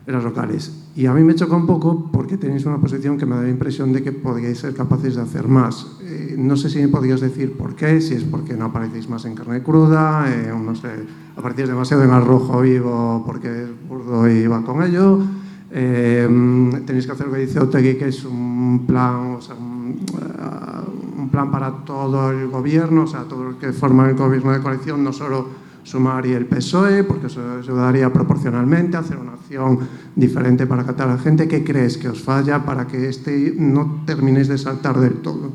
las locales. Y a mí me choca un poco porque tenéis una posición que me da la impresión de que podríais ser capaces de hacer más. No sé si me podrías decir por qué, si es porque no aparecéis más en carne cruda, no sé, aparecéis demasiado en al rojo vivo porque es burdo y va con ello. Tenéis que hacer lo que dice Otegi, que es un plan, o sea, un plan para todo el gobierno, o sea, todo el que forma el gobierno de coalición, no solo Sumar y el PSOE, porque eso ayudaría proporcionalmente a hacer una acción diferente para captar a la gente. ¿Qué crees que os falla para que no terminéis de saltar del todo?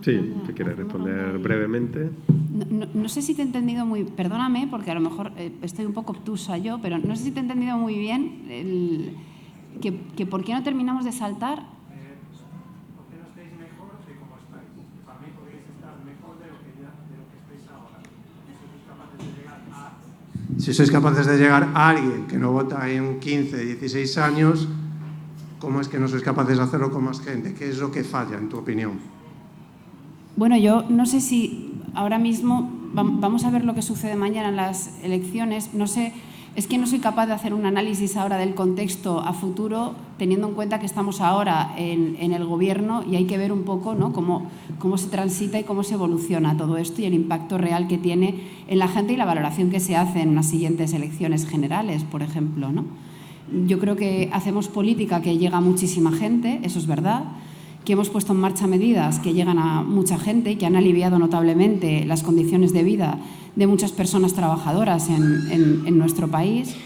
Sí, si quieres responder brevemente. No sé si te he entendido muy... Perdóname, porque a lo mejor estoy un poco obtusa yo, pero no sé si te he entendido muy bien que por qué no terminamos de saltar. ¿Por qué no estáis mejor de cómo estáis? Para mí podéis estar mejor de lo que estáis ahora. Si sois capaces de llegar a Si sois capaces de llegar a alguien que no vota en 15, 16 años, ¿cómo es que no sois capaces de hacerlo con más gente? ¿Qué es lo que falla, en tu opinión? Bueno, yo no sé si ahora mismo vamos a ver lo que sucede mañana en las elecciones. No sé, es que no soy capaz de hacer un análisis ahora del contexto a futuro, teniendo en cuenta que estamos ahora en el gobierno y hay que ver un poco, ¿no?, cómo se transita y cómo se evoluciona todo esto y el impacto real que tiene en la gente y la valoración que se hace en las siguientes elecciones generales, por ejemplo, ¿no? Yo creo que hacemos política que llega a muchísima gente, eso es verdad, que hemos puesto en marcha medidas que llegan a mucha gente y que han aliviado notablemente las condiciones de vida de muchas personas trabajadoras en nuestro país.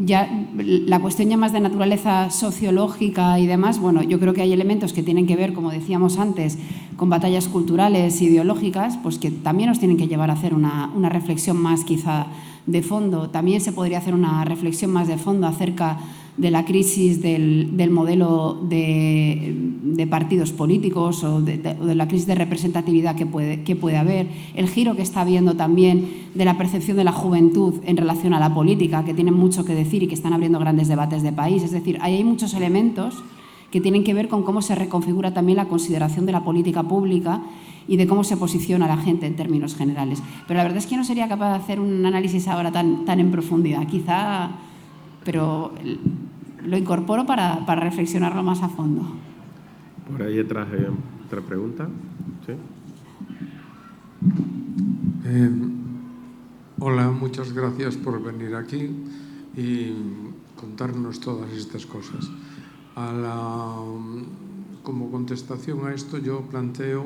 Ya la cuestión ya más de naturaleza sociológica y demás, bueno, yo creo que hay elementos que tienen que ver, como decíamos antes, con batallas culturales, ideológicas, pues que también nos tienen que llevar a hacer una reflexión más quizá de fondo. También se podría hacer una reflexión más de fondo acerca de la crisis del modelo de partidos políticos o de la crisis de representatividad que puede haber, el giro que está habiendo también de la percepción de la juventud en relación a la política, que tienen mucho que decir y que están abriendo grandes debates de país. Es decir, ahí hay muchos elementos que tienen que ver con cómo se reconfigura también la consideración de la política pública y de cómo se posiciona la gente en términos generales. Pero la verdad es que no sería capaz de hacer un análisis ahora tan en profundidad, quizá, pero lo incorporo para reflexionarlo más a fondo. Por ahí detrás hay otra pregunta. ¿Sí? Hola, muchas gracias por venir aquí y contarnos todas estas cosas. Como contestación a esto, yo planteo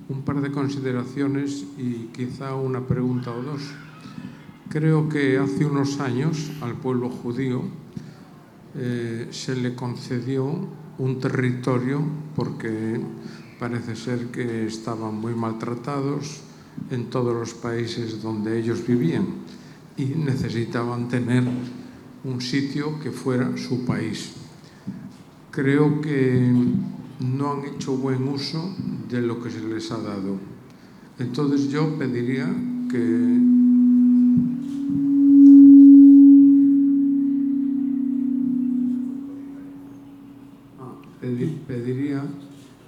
un par de consideraciones y quizá una pregunta o dos. Creo que hace unos años al pueblo judío se le concedió un territorio porque parece ser que estaban muy maltratados en todos los países donde ellos vivían y necesitaban tener un sitio que fuera su país. Creo que no han hecho buen uso de lo que se les ha dado. Entonces yo pediría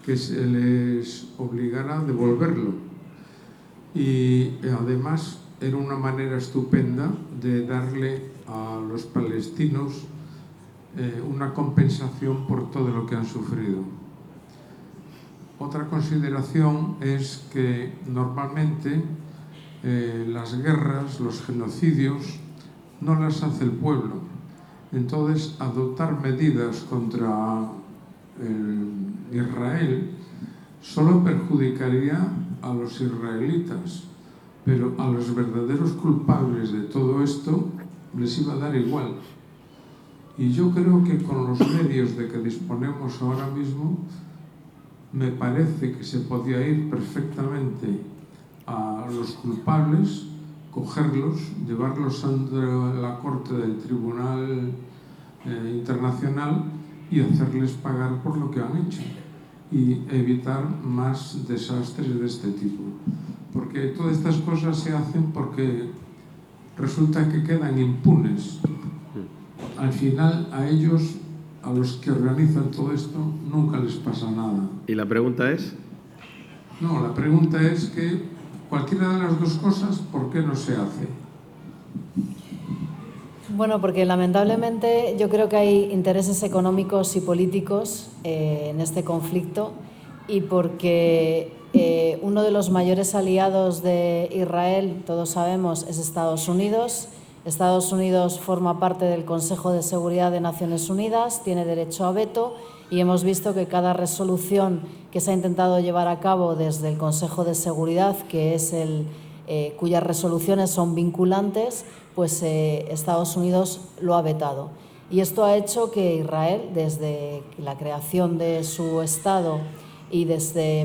que se les obligara a devolverlo. Y además era una manera estupenda de darle a los palestinos una compensación por todo lo que han sufrido. Otra consideración es que normalmente las guerras, los genocidios, no las hace el pueblo. Entonces, adoptar medidas contra Israel solo perjudicaría a los israelitas, pero a los verdaderos culpables de todo esto les iba a dar igual. Y yo creo que con los medios de que disponemos ahora mismo, me parece que se podía ir perfectamente a los culpables, cogerlos, llevarlos ante la Corte del Tribunal Internacional y hacerles pagar por lo que han hecho y evitar más desastres de este tipo. Porque todas estas cosas se hacen porque resulta que quedan impunes. Al final, a ellos, a los que organizan todo esto, nunca les pasa nada. ¿Y la pregunta es? No, la pregunta es que cualquiera de las dos cosas, ¿por qué no se hace? Bueno, porque lamentablemente yo creo que hay intereses económicos y políticos en este conflicto y porque uno de los mayores aliados de Israel, todos sabemos, es Estados Unidos. Estados Unidos forma parte del Consejo de Seguridad de Naciones Unidas, tiene derecho a veto y hemos visto que cada resolución que se ha intentado llevar a cabo desde el Consejo de Seguridad, que es cuyas resoluciones son vinculantes, pues Estados Unidos lo ha vetado. Y esto ha hecho que Israel, desde la creación de su Estado y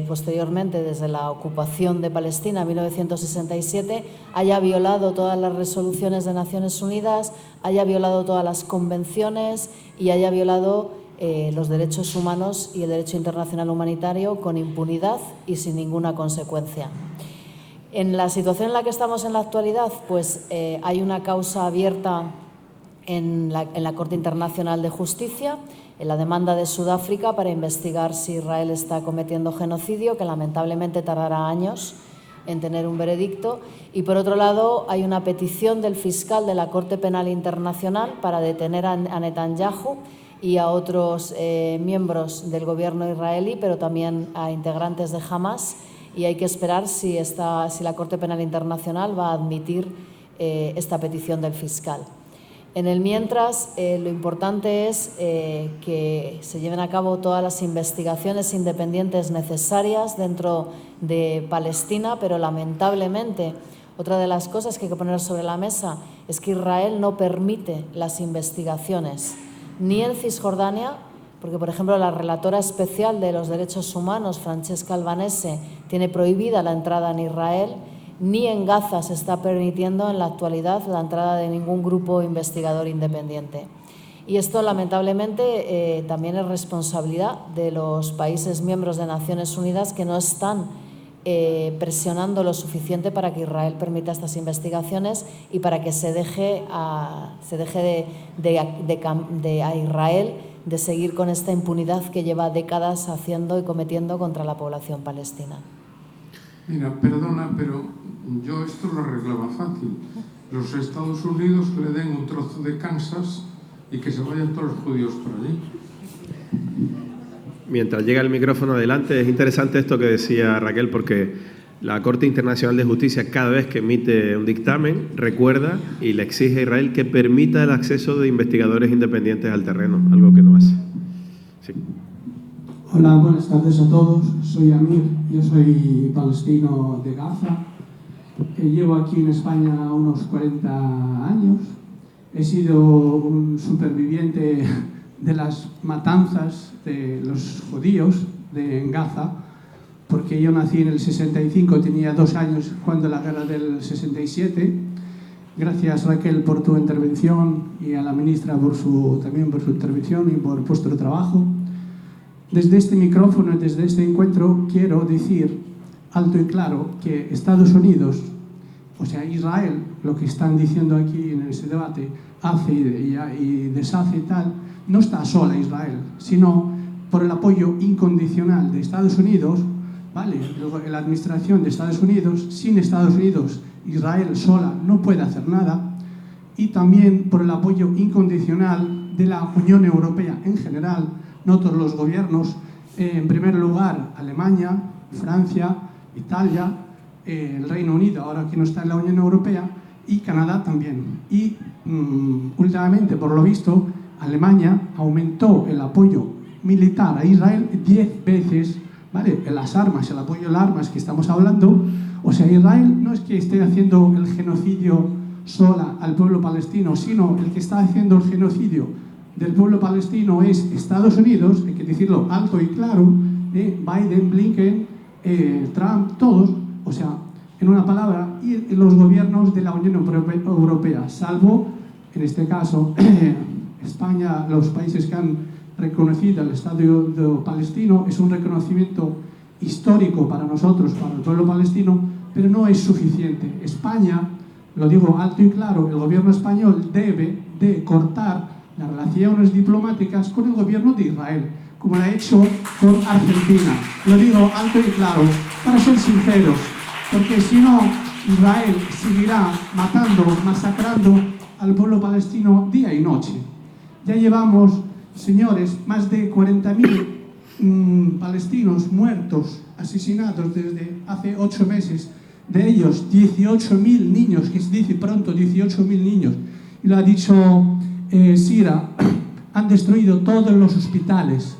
posteriormente desde la ocupación de Palestina en 1967, haya violado todas las resoluciones de Naciones Unidas, haya violado todas las convenciones y haya violado los derechos humanos y el derecho internacional humanitario con impunidad y sin ninguna consecuencia. En la situación en la que estamos en la actualidad, pues hay una causa abierta en la Corte Internacional de Justicia, en la demanda de Sudáfrica para investigar si Israel está cometiendo genocidio, que lamentablemente tardará años en tener un veredicto. Y por otro lado, hay una petición del fiscal de la Corte Penal Internacional para detener a Netanyahu y a otros miembros del gobierno israelí, pero también a integrantes de Hamas. Y hay que esperar si la Corte Penal Internacional va a admitir esta petición del fiscal. En el mientras, lo importante es que se lleven a cabo todas las investigaciones independientes necesarias dentro de Palestina, pero lamentablemente otra de las cosas que hay que poner sobre la mesa es que Israel no permite las investigaciones ni en Cisjordania, porque, por ejemplo, la relatora especial de los derechos humanos, Francesca Albanese, tiene prohibida la entrada en Israel, ni en Gaza se está permitiendo en la actualidad la entrada de ningún grupo investigador independiente. Y esto, lamentablemente, también es responsabilidad de los países miembros de Naciones Unidas que no están presionando lo suficiente para que Israel permita estas investigaciones y para que se deje a Israel de seguir con esta impunidad que lleva décadas haciendo y cometiendo contra la población palestina. Mira, perdona, pero yo esto lo arreglaba fácil. Los Estados Unidos le den un trozo de Kansas y que se vayan todos los judíos por allí. Mientras llega el micrófono adelante, es interesante esto que decía Raquel, porque la Corte Internacional de Justicia, cada vez que emite un dictamen, recuerda y le exige a Israel que permita el acceso de investigadores independientes al terreno, algo que no hace. Sí. Hola, buenas tardes a todos. Soy Amir, yo soy palestino de Gaza. Llevo aquí en España unos 40 años. He sido un superviviente de las matanzas de los judíos en Gaza, porque yo nací en el 65, tenía 2 años cuando la guerra del 67. Gracias, Raquel, por tu intervención y a la ministra también por su intervención y por vuestro trabajo. Desde este micrófono, desde este encuentro, quiero decir alto y claro que Estados Unidos, o sea, Israel, lo que están diciendo aquí en ese debate, hace y deshace y tal, no está sola Israel, sino por el apoyo incondicional de Estados Unidos, ¿vale? La administración de Estados Unidos, sin Estados Unidos, Israel sola no puede hacer nada, y también por el apoyo incondicional de la Unión Europea en general, no todos los gobiernos, en primer lugar Alemania, Francia, Italia, el Reino Unido, ahora que no está en la Unión Europea, y Canadá también. Y últimamente, por lo visto, Alemania aumentó el apoyo militar a Israel 10 veces, ¿vale? Las armas, el apoyo a las armas que estamos hablando. O sea, Israel no es que esté haciendo el genocidio sola al pueblo palestino, sino el que está haciendo el genocidio del pueblo palestino es Estados Unidos, hay que decirlo alto y claro, Biden, Blinken, Trump, todos, o sea, en una palabra, y los gobiernos de la Unión Europea, salvo, en este caso, España, los países que han reconocido el Estado palestino, es un reconocimiento histórico para nosotros, para el pueblo palestino, pero no es suficiente. España, lo digo alto y claro, el gobierno español debe de cortar las relaciones diplomáticas con el gobierno de Israel, como lo ha hecho con Argentina. Lo digo alto y claro, para ser sinceros, porque si no, Israel seguirá matando, masacrando al pueblo palestino día y noche. Ya llevamos, señores, más de 40.000 palestinos muertos, asesinados desde hace 8 meses. De ellos, 18.000 niños, que se dice pronto 18.000 niños. Y lo ha dicho Sira, han destruido todos los hospitales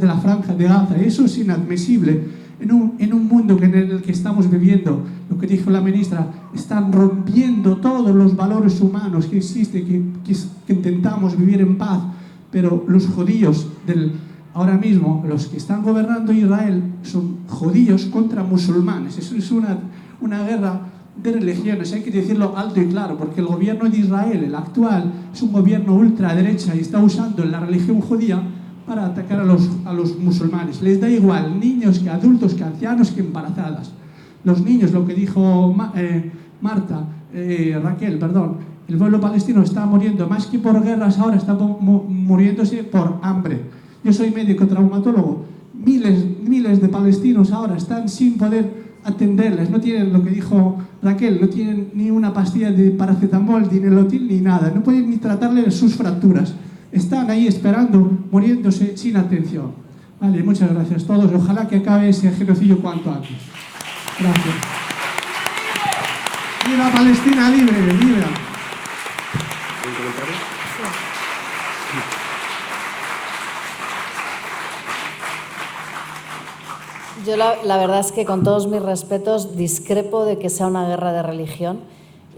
de la Franja de Gaza. Eso es inadmisible. En un mundo en el que estamos viviendo, lo que dijo la ministra, están rompiendo todos los valores humanos que existen, que intentamos vivir en paz, pero los judíos ahora mismo, los que están gobernando Israel, son judíos contra musulmanes. Eso es una guerra de religiones, hay que decirlo alto y claro, porque el gobierno de Israel, el actual, es un gobierno ultraderecha y está usando la religión judía para atacar a los musulmanes. Les da igual niños que adultos, que ancianos, que embarazadas. los niños, lo que dijo Raquel, perdón, el pueblo palestino está muriendo más que por guerras ahora, está muriéndose por hambre. Yo soy médico traumatólogo, miles de palestinos ahora están sin poder atenderles, no tienen, lo que dijo Raquel, no tienen ni una pastilla de paracetamol, ni Nelotil, ni nada, no pueden ni tratarles sus fracturas, están ahí esperando, muriéndose sin atención. Vale, muchas gracias a todos, ojalá que acabe ese genocidio cuanto antes. Gracias. ¡Viva Palestina libre! ¡Viva! Yo la verdad es que con todos mis respetos discrepo de que sea una guerra de religión,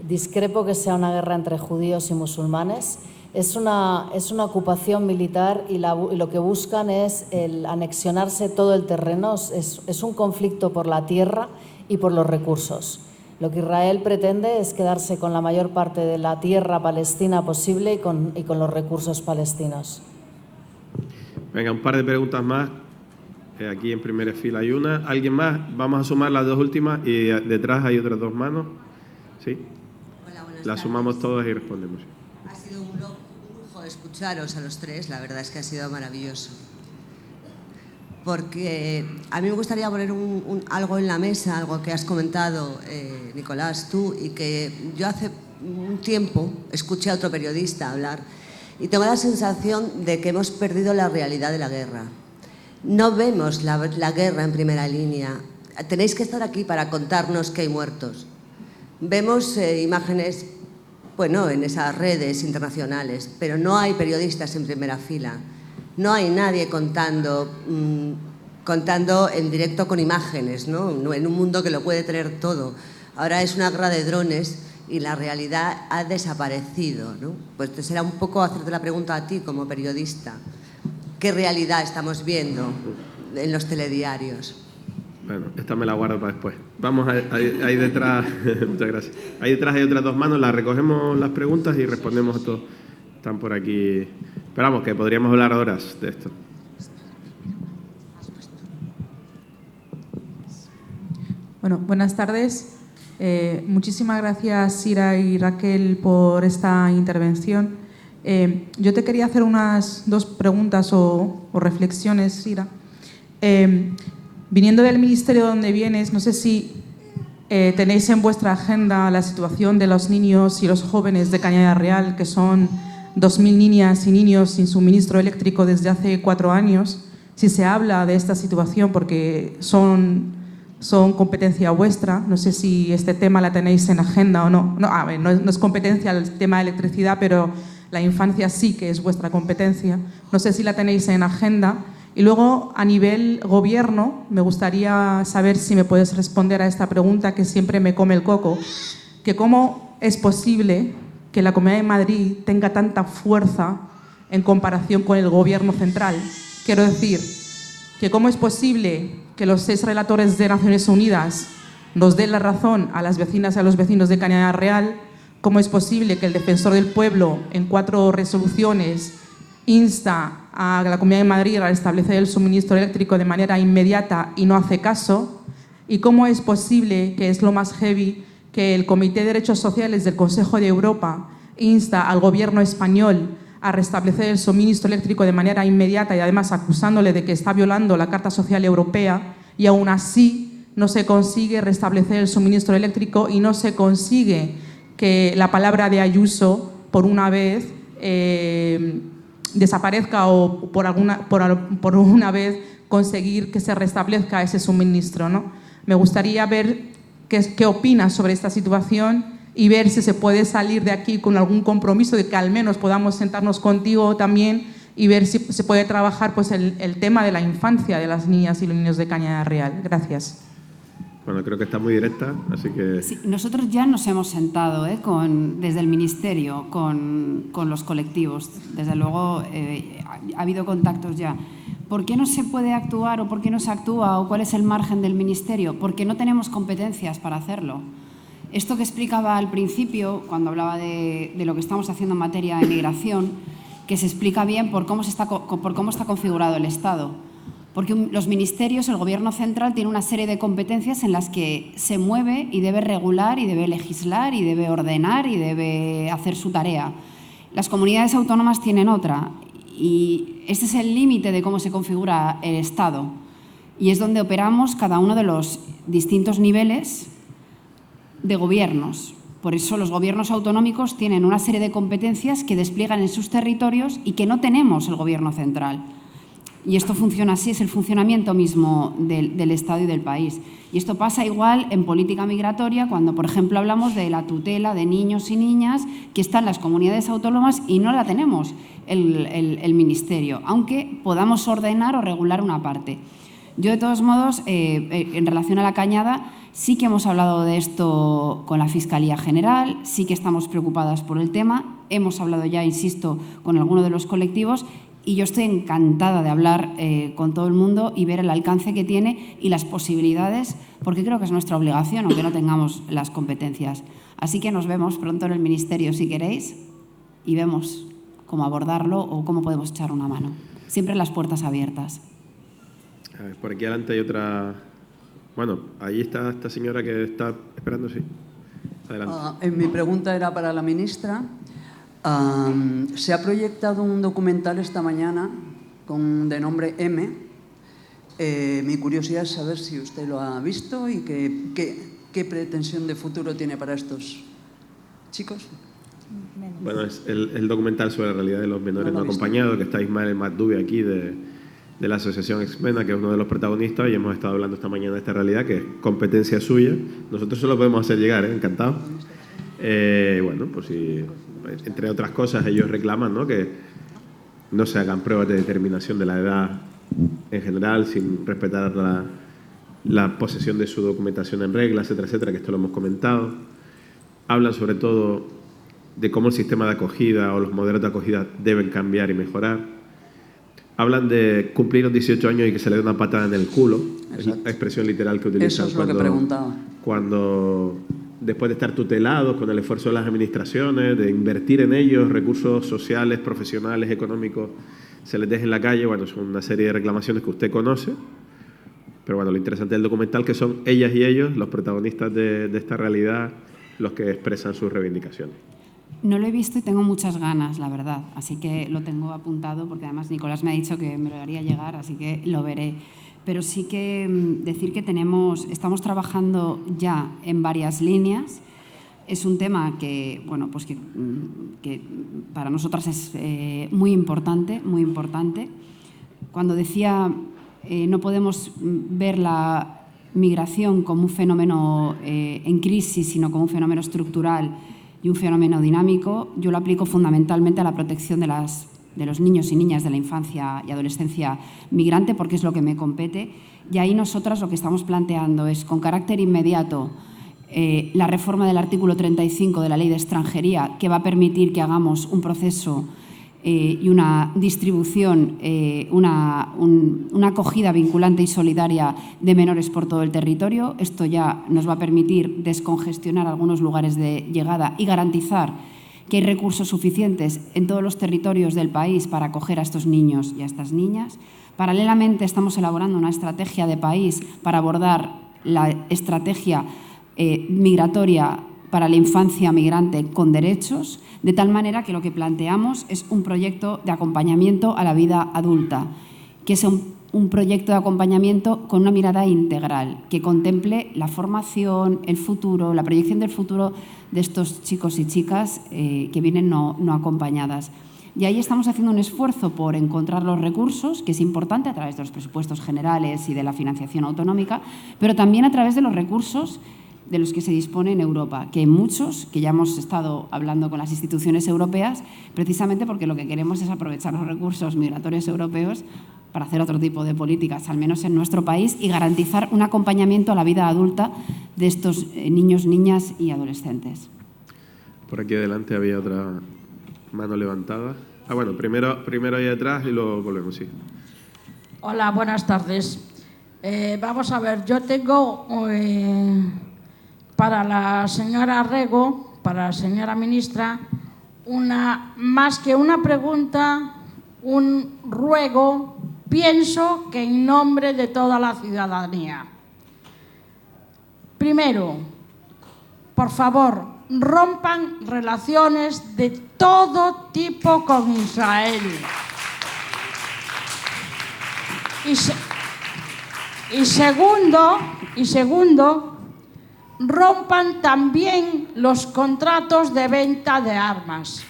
discrepo que sea una guerra entre judíos y musulmanes. Es una ocupación militar y lo que buscan es el anexionarse todo el terreno. Es un conflicto por la tierra y por los recursos. Lo que Israel pretende es quedarse con la mayor parte de la tierra palestina posible y con los recursos palestinos. Venga, un par de preguntas más. Aquí en primera fila hay una. ¿Alguien más? Vamos a sumar las dos últimas y detrás hay otras dos manos. ¿Sí? Hola, buenas las sumamos todas y respondemos. Ha sido un lujo escucharos a los tres, la verdad es que ha sido maravilloso. Porque a mí me gustaría poner algo en la mesa, algo que has comentado, Nicolás, tú, y que yo hace un tiempo escuché a otro periodista hablar y tengo la sensación de que hemos perdido la realidad de la guerra. No vemos la guerra en primera línea. Tenéis que estar aquí para contarnos que hay muertos. Vemos imágenes, bueno, en esas redes internacionales, pero no hay periodistas en primera fila. No hay nadie contando en directo con imágenes, ¿no? En un mundo que lo puede tener todo. Ahora es una guerra de drones y la realidad ha desaparecido, ¿no? Pues te será un poco hacerte la pregunta a ti como periodista. ¿Qué realidad estamos viendo en los telediarios? Bueno, esta me la guardo para después. Vamos, ahí detrás, muchas gracias. Ahí detrás hay otras dos manos, las recogemos las preguntas y respondemos a todos. Están por aquí. Esperamos que podríamos hablar horas de esto. Bueno, buenas tardes. Muchísimas gracias, Sira y Raquel, por esta intervención. Yo te quería hacer unas dos preguntas o reflexiones, Sira. Viniendo del ministerio donde vienes, no sé si tenéis en vuestra agenda la situación de los niños y los jóvenes de Cañada Real, que son 2.000 niñas y niños sin suministro eléctrico desde hace 4 años. Si se habla de esta situación, porque son competencia vuestra, no sé si este tema la tenéis en agenda o no. No es competencia el tema de electricidad, pero la infancia sí que es vuestra competencia. No sé si la tenéis en agenda. Y luego, a nivel gobierno, me gustaría saber si me puedes responder a esta pregunta que siempre me come el coco, que cómo es posible que la Comunidad de Madrid tenga tanta fuerza en comparación con el gobierno central. Quiero decir, que cómo es posible que los 6 relatores de Naciones Unidas nos den la razón a las vecinas y a los vecinos de Cañada Real. ¿Cómo es posible que el Defensor del Pueblo, en 4 resoluciones, insta a la Comunidad de Madrid a restablecer el suministro eléctrico de manera inmediata y no hace caso? ¿Y cómo es posible, que es lo más heavy, que el Comité de Derechos Sociales del Consejo de Europa insta al Gobierno español a restablecer el suministro eléctrico de manera inmediata y además acusándole de que está violando la Carta Social Europea, y aún así no se consigue restablecer el suministro eléctrico y no se consigue que la palabra de Ayuso, por una vez, desaparezca o por una vez conseguir que se restablezca ese suministro, ¿no? Me gustaría ver qué opinas sobre esta situación y ver si se puede salir de aquí con algún compromiso de que al menos podamos sentarnos contigo también y ver si se puede trabajar pues, el tema de la infancia de las niñas y los niños de Cañada Real. Gracias. Bueno, creo que está muy directa, así que... Sí, nosotros ya nos hemos sentado desde el Ministerio con los colectivos. Desde luego ha habido contactos ya. ¿Por qué no se puede actuar o por qué no se actúa o cuál es el margen del Ministerio? Porque no tenemos competencias para hacerlo. Esto que explicaba al principio, cuando hablaba de lo que estamos haciendo en materia de migración, que se explica bien por cómo está configurado el Estado. Porque los ministerios, el Gobierno central, tiene una serie de competencias en las que se mueve y debe regular y debe legislar y debe ordenar y debe hacer su tarea. Las comunidades autónomas tienen otra y ese es el límite de cómo se configura el Estado y es donde operamos cada uno de los distintos niveles de gobiernos. Por eso los gobiernos autonómicos tienen una serie de competencias que despliegan en sus territorios y que no tenemos el Gobierno central. Y esto funciona así, es el funcionamiento mismo del Estado y del país. Y esto pasa igual en política migratoria cuando, por ejemplo, hablamos de la tutela de niños y niñas que están en las comunidades autónomas y no la tenemos el Ministerio, aunque podamos ordenar o regular una parte. Yo, de todos modos, en relación a la Cañada, sí que hemos hablado de esto con la Fiscalía General, sí que estamos preocupadas por el tema, hemos hablado ya, insisto, con alguno de los colectivos. Y yo estoy encantada de hablar con todo el mundo y ver el alcance que tiene y las posibilidades, porque creo que es nuestra obligación, aunque no tengamos las competencias. Así que nos vemos pronto en el Ministerio, si queréis, y vemos cómo abordarlo o cómo podemos echar una mano. Siempre las puertas abiertas. A ver, por aquí adelante hay otra... Bueno, ahí está esta señora que está esperando, sí. Adelante. Mi pregunta era para la ministra. Se ha proyectado un documental esta mañana de nombre M. Mi curiosidad es saber si usted lo ha visto y qué pretensión de futuro tiene para estos chicos. Bueno, es el documental sobre la realidad de los menores no acompañados, que está Ismael Magdubi aquí de la Asociación Exmena, que es uno de los protagonistas, y hemos estado hablando esta mañana de esta realidad, que es competencia suya. Nosotros se lo podemos hacer llegar, encantado. Bueno, pues si... Entre otras cosas, ellos reclaman, ¿no?, que no se hagan pruebas de determinación de la edad en general, sin respetar la posesión de su documentación en regla, etcétera, etcétera, que esto lo hemos comentado. Hablan sobre todo de cómo el sistema de acogida o los modelos de acogida deben cambiar y mejorar. Hablan de cumplir los 18 años y que se le dé una patada en el culo. Exacto. Es la expresión literal que utilizan. Eso es lo que preguntaba. Cuando después de estar tutelados con el esfuerzo de las administraciones, de invertir en ellos recursos sociales, profesionales, económicos, se les deje en la calle. Bueno, son una serie de reclamaciones que usted conoce, pero bueno, lo interesante del documental que son ellas y ellos, los protagonistas de esta realidad, los que expresan sus reivindicaciones. No lo he visto y tengo muchas ganas, la verdad, así que lo tengo apuntado porque además Nicolás me ha dicho que me lo haría llegar, así que lo veré. Pero sí que decir que estamos trabajando ya en varias líneas. Es un tema que, bueno, pues que para nosotras es muy importante, muy importante. Cuando decía no podemos ver la migración como un fenómeno en crisis, sino como un fenómeno estructural y un fenómeno dinámico, yo lo aplico fundamentalmente a la protección de los niños y niñas de la infancia y adolescencia migrante, porque es lo que me compete. Y ahí nosotras lo que estamos planteando es, con carácter inmediato, la reforma del artículo 35 de la Ley de Extranjería, que va a permitir que hagamos un proceso y una distribución, una acogida vinculante y solidaria de menores por todo el territorio. Esto ya nos va a permitir descongestionar algunos lugares de llegada y garantizar que hay recursos suficientes en todos los territorios del país para acoger a estos niños y a estas niñas. Paralelamente, estamos elaborando una estrategia de país para abordar la estrategia migratoria para la infancia migrante con derechos, de tal manera que lo que planteamos es un proyecto de acompañamiento a la vida adulta, que es un proyecto de acompañamiento con una mirada integral, que contemple la formación, el futuro, la proyección del futuro de estos chicos y chicas que vienen no acompañadas. Y ahí estamos haciendo un esfuerzo por encontrar los recursos, que es importante a través de los presupuestos generales y de la financiación autonómica, pero también a través de los recursos de los que se dispone en Europa, que hay muchos, que ya hemos estado hablando con las instituciones europeas, precisamente porque lo que queremos es aprovechar los recursos migratorios europeos para hacer otro tipo de políticas, al menos en nuestro país, y garantizar un acompañamiento a la vida adulta de estos niños, niñas y adolescentes. Por aquí adelante había otra mano levantada. Bueno, primero ahí atrás y luego volvemos, sí. Hola, buenas tardes. Vamos a ver, yo tengo para la señora Rego, para la señora ministra, más que una pregunta, un ruego pienso que en nombre de toda la ciudadanía. Primero, por favor, rompan relaciones de todo tipo con Israel. Y segundo, rompan también los contratos de venta de armas.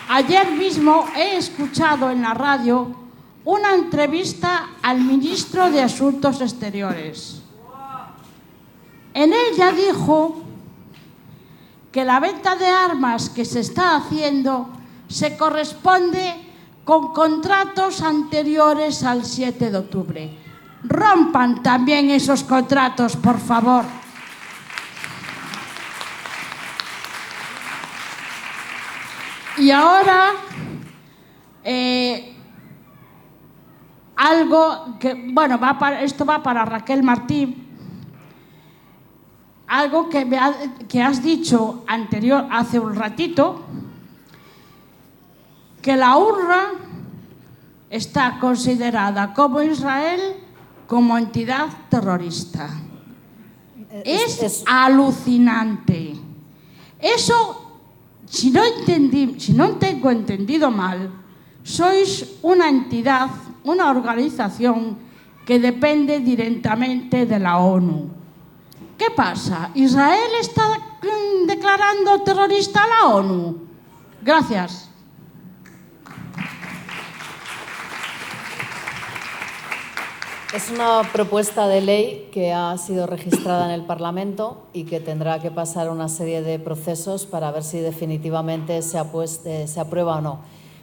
Ayer mismo he escuchado en la radio una entrevista al ministro de Asuntos Exteriores. En ella dijo que la venta de armas que se está haciendo se corresponde con contratos anteriores al 7 de octubre. Rompan también esos contratos, por favor. Y ahora, algo que, bueno, esto va para Raquel Martín. Algo que has dicho hace un ratito, que la UNRWA está considerada como Israel como entidad terrorista. Es alucinante. Eso, si no tengo entendido mal, sois una entidad, una organización que depende directamente de la ONU. ¿Qué pasa? ¿Israel está declarando terrorista a la ONU? Gracias. Es una propuesta de ley que ha sido registrada en el Parlamento y que tendrá que pasar una serie de procesos para ver si definitivamente se aprueba o no.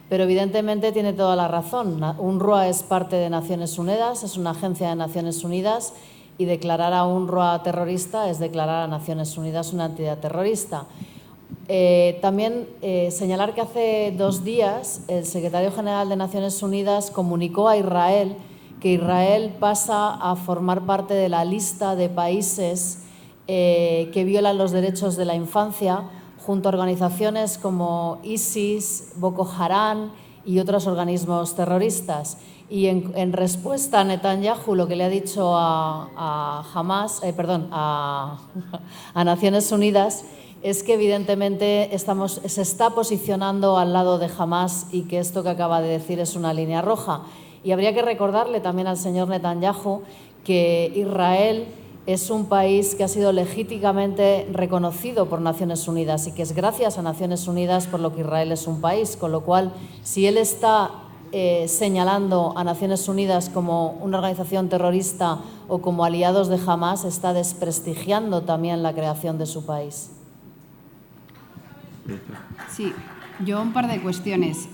Pero evidentemente tiene toda la razón. UNRWA es parte de Naciones Unidas, es una agencia de Naciones Unidas y declarar a UNRWA terrorista es declarar a Naciones Unidas una entidad terrorista. También señalar que hace 2 días el secretario general de Naciones Unidas comunicó a Israel que Israel pasa a formar parte de la lista de países que violan los derechos de la infancia, junto a organizaciones como ISIS, Boko Haram y otros organismos terroristas. Y en respuesta a Netanyahu, lo que le ha dicho a Naciones Unidas es que evidentemente se está posicionando al lado de Hamás y que esto que acaba de decir es una línea roja. Y habría que recordarle también al señor Netanyahu que Israel es un país que ha sido legítimamente reconocido por Naciones Unidas y que es gracias a Naciones Unidas por lo que Israel es un país, con lo cual, si él está señalando a Naciones Unidas como una organización terrorista o como aliados de Hamás, está desprestigiando también la creación de su país. Sí, yo un par de cuestiones.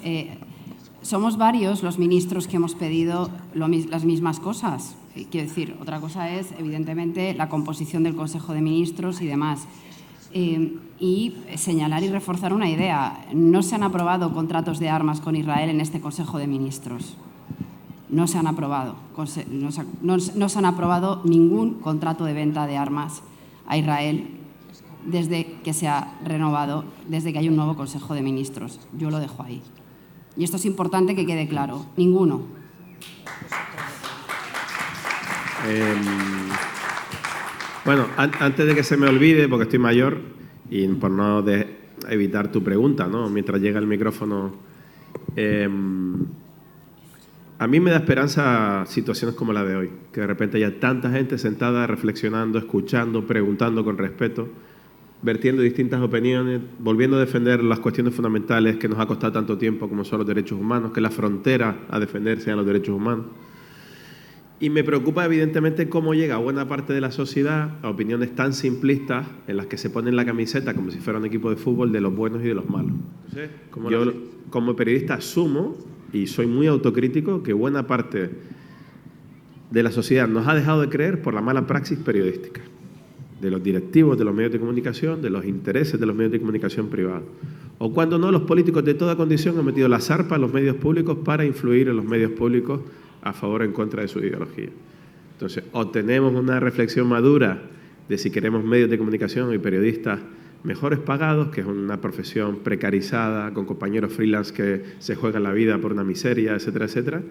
Somos varios los ministros que hemos pedido las mismas cosas. Quiero decir, otra cosa es, evidentemente, la composición del Consejo de Ministros y demás. Y señalar y reforzar una idea. No se han aprobado contratos de armas con Israel en este Consejo de Ministros. No se han aprobado. No se han aprobado ningún contrato de venta de armas a Israel desde que se ha renovado, desde que hay un nuevo Consejo de Ministros. Yo lo dejo ahí. Y esto es importante que quede claro. Ninguno. Bueno, antes de que se me olvide, porque estoy mayor, y por no evitar tu pregunta, ¿no? Mientras llega el micrófono, a mí me da esperanza situaciones como la de hoy, que de repente haya tanta gente sentada, reflexionando, escuchando, preguntando con respeto, vertiendo distintas opiniones, volviendo a defender las cuestiones fundamentales que nos ha costado tanto tiempo, como son los derechos humanos, que la frontera a defender sean los derechos humanos. Y me preocupa evidentemente cómo llega buena parte de la sociedad a opiniones tan simplistas en las que se ponen la camiseta como si fuera un equipo de fútbol de los buenos y de los malos. Yo como periodista asumo, y soy muy autocrítico, que buena parte de la sociedad nos ha dejado de creer por la mala praxis periodística de los directivos de los medios de comunicación, de los intereses de los medios de comunicación privados. O cuando no, los políticos de toda condición han metido la zarpa a los medios públicos para influir en los medios públicos a favor o en contra de su ideología. Entonces, o tenemos una reflexión madura de si queremos medios de comunicación y periodistas mejores pagados, que es una profesión precarizada, con compañeros freelance que se juegan la vida por una miseria, etcétera, etcétera.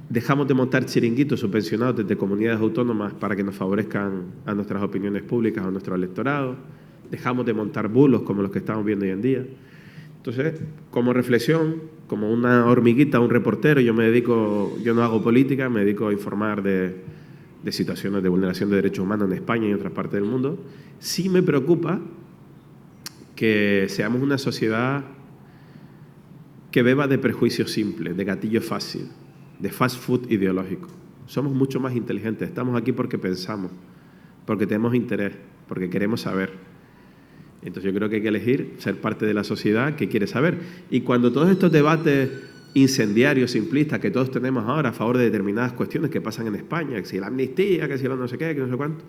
Dejamos de montar chiringuitos subvencionados desde comunidades autónomas para que nos favorezcan a nuestras opiniones públicas o a nuestro electorado. Dejamos de montar bulos como los que estamos viendo hoy en día. Entonces, como reflexión, como una hormiguita, un reportero, yo no hago política, me dedico a informar de situaciones de vulneración de derechos humanos en España y en otras partes del mundo. Sí me preocupa que seamos una sociedad que beba de prejuicios simples, de gatillo fácil, de fast food ideológico. Somos mucho más inteligentes, estamos aquí porque pensamos, porque tenemos interés, porque queremos saber. Entonces yo creo que hay que elegir ser parte de la sociedad que quiere saber. Y cuando todos estos debates incendiarios, simplistas, que todos tenemos ahora a favor de determinadas cuestiones que pasan en España, que si la amnistía, que si la no sé qué, que no sé cuánto,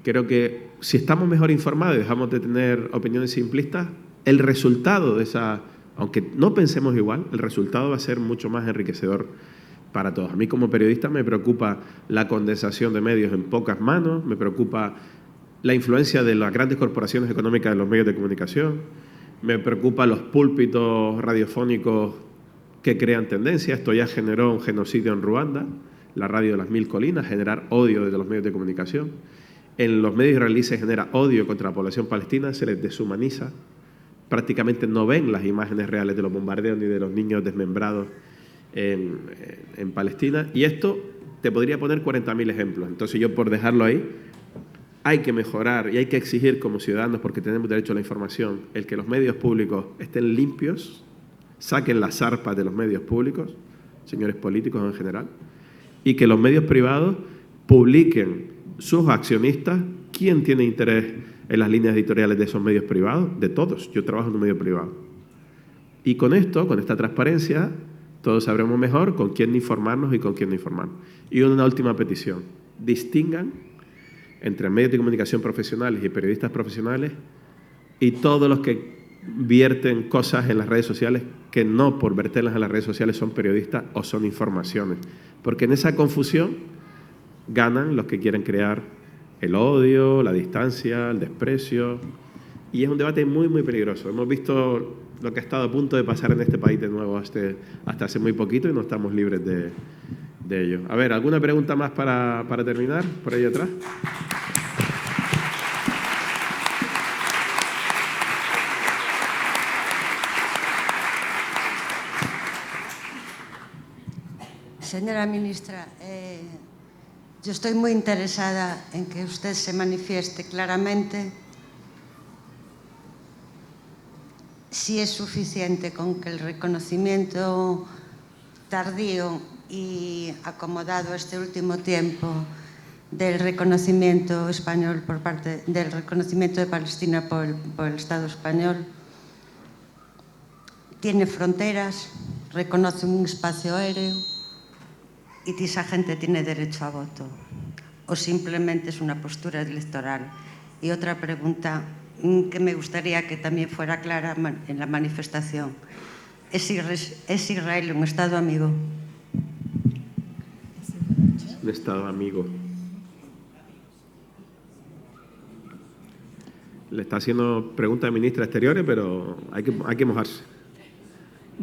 creo que si estamos mejor informados y dejamos de tener opiniones simplistas, el resultado de esa, aunque no pensemos igual, el resultado va a ser mucho más enriquecedor para todos. A mí como periodista me preocupa la condensación de medios en pocas manos, me preocupa la influencia de las grandes corporaciones económicas en los medios de comunicación, me preocupa los púlpitos radiofónicos que crean tendencia. Esto ya generó un genocidio en Ruanda, la radio de las 1000 colinas, generar odio desde los medios de comunicación. En los medios israelíes se genera odio contra la población palestina, se les deshumaniza, prácticamente no ven las imágenes reales de los bombardeos ni de los niños desmembrados en Palestina. Y esto te podría poner 40.000 ejemplos. Entonces yo, por dejarlo ahí, hay que mejorar y hay que exigir como ciudadanos, porque tenemos derecho a la información, el que los medios públicos estén limpios, saquen las zarpas de los medios públicos, señores políticos en general, y que los medios privados publiquen sus accionistas, quién tiene interés en las líneas editoriales de esos medios privados, de todos. Yo trabajo en un medio privado. Y con esto, con esta transparencia, todos sabremos mejor con quién informarnos y con quién no informarnos. Y una última petición: distingan entre medios de comunicación profesionales y periodistas profesionales y todos los que vierten cosas en las redes sociales que no por verterlas en las redes sociales son periodistas o son informaciones. Porque en esa confusión ganan los que quieren crear el odio, la distancia, el desprecio. Y es un debate muy, muy peligroso. Hemos visto lo que ha estado a punto de pasar en este país de nuevo hasta hace muy poquito y no estamos libres de ello. A ver, ¿alguna pregunta más para terminar? Por ahí atrás. Señora ministra, yo estoy muy interesada en que usted se manifieste claramente si es suficiente con que el reconocimiento tardío y acomodado este último tiempo del reconocimiento español por parte del reconocimiento de Palestina por el Estado español tiene fronteras, reconoce un espacio aéreo y esa gente tiene derecho a voto, o simplemente es una postura electoral. Y otra pregunta que me gustaría que también fuera clara en la manifestación: ¿es Israel un Estado amigo? Un Estado amigo. Le está haciendo preguntas a ministra Exteriores, pero hay que mojarse.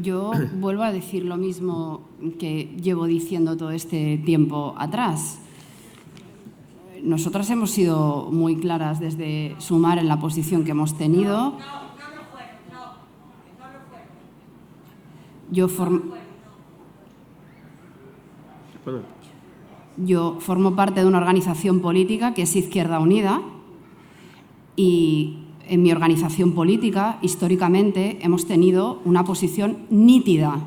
Yo vuelvo a decir lo mismo que llevo diciendo todo este tiempo atrás. Nosotras hemos sido muy claras desde Sumar en la posición que hemos tenido. Yo formo parte de una organización política que es Izquierda Unida, y en mi organización política, históricamente, hemos tenido una posición nítida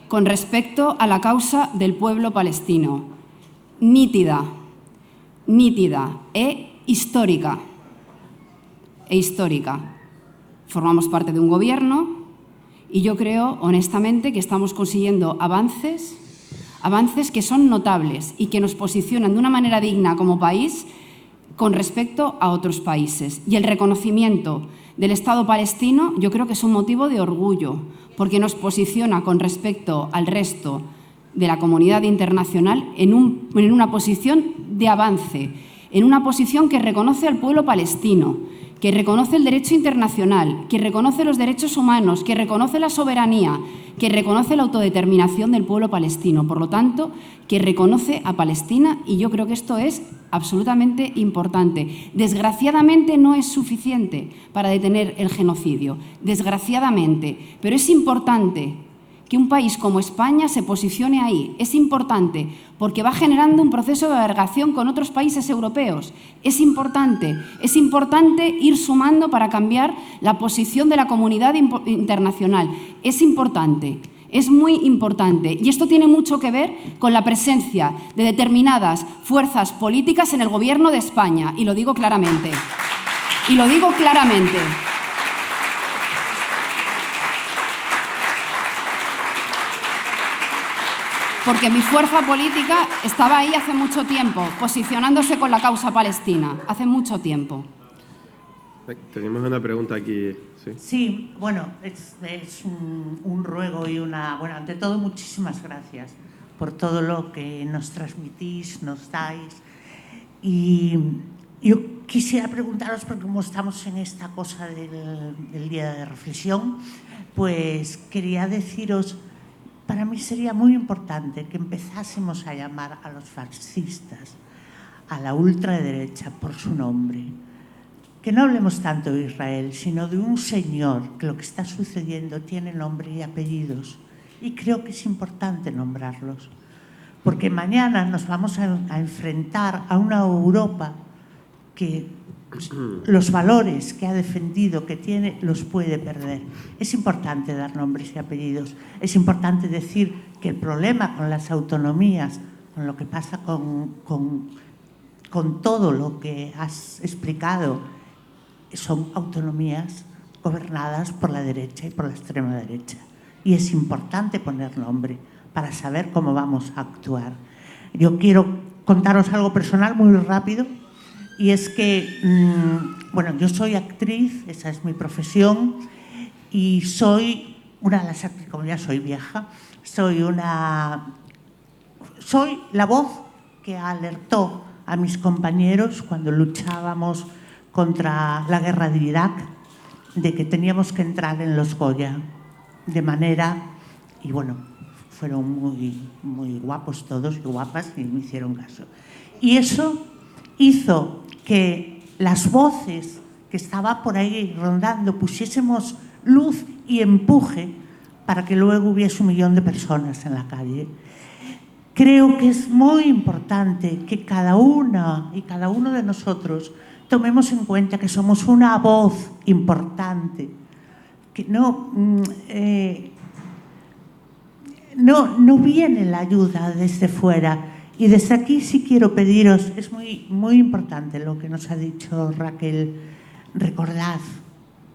con respecto a la causa del pueblo palestino. Nítida e histórica. Formamos parte de un gobierno y yo creo, honestamente, que estamos consiguiendo avances que son notables y que nos posicionan de una manera digna como país con respecto a otros países. Y el reconocimiento del Estado palestino yo creo que es un motivo de orgullo, porque nos posiciona con respecto al resto de la comunidad internacional en una posición de avance. en una posición que reconoce al pueblo palestino, que reconoce el derecho internacional, que reconoce los derechos humanos, que reconoce la soberanía, que reconoce la autodeterminación del pueblo palestino. Por lo tanto, que reconoce a Palestina, y yo creo que esto es absolutamente importante. Desgraciadamente no es suficiente para detener el genocidio, desgraciadamente, pero es importante que un país como España se posicione ahí. Es importante porque va generando un proceso de agregación con otros países europeos. Es importante ir sumando para cambiar la posición de la comunidad internacional. Es importante, es muy importante. Y esto tiene mucho que ver con la presencia de determinadas fuerzas políticas en el Gobierno de España. Y lo digo claramente. Y lo digo claramente. Porque mi fuerza política estaba ahí hace mucho tiempo, posicionándose con la causa palestina, hace mucho tiempo. Tenemos una pregunta aquí. Sí, bueno, es un ruego y una... Bueno, ante todo, muchísimas gracias por todo lo que nos transmitís, nos dais. Y yo quisiera preguntaros, porque como estamos en esta cosa del día de reflexión, pues quería deciros... Para mí sería muy importante que empezásemos a llamar a los fascistas, a la ultraderecha, por su nombre. Que no hablemos tanto de Israel, sino de un señor que lo que está sucediendo tiene nombre y apellidos. Y creo que es importante nombrarlos. Porque mañana nos vamos a enfrentar a una Europa que los valores que ha defendido, que tiene, los puede perder. Es importante dar nombres y apellidos. Es importante decir que el problema con las autonomías, con lo que pasa con todo lo que has explicado, son autonomías gobernadas por la derecha y por la extrema derecha. Y es importante poner nombre para saber cómo vamos a actuar. Yo quiero contaros algo personal muy rápido. Y es que, bueno, yo soy actriz, esa es mi profesión, y soy una de las actrices, como ya soy vieja, soy la voz que alertó a mis compañeros cuando luchábamos contra la guerra de Irak, de que teníamos que entrar en los Goya, de manera, y bueno, fueron muy guapos todos y guapas y me hicieron caso. Y eso hizo que las voces que estaban por ahí rondando pusiésemos luz y empuje para que luego hubiese 1 millón de personas en la calle. Creo que es muy importante que cada una y cada uno de nosotros tomemos en cuenta que somos una voz importante, que no viene la ayuda desde fuera. Y desde aquí sí quiero pediros, es muy importante lo que nos ha dicho Raquel, recordad,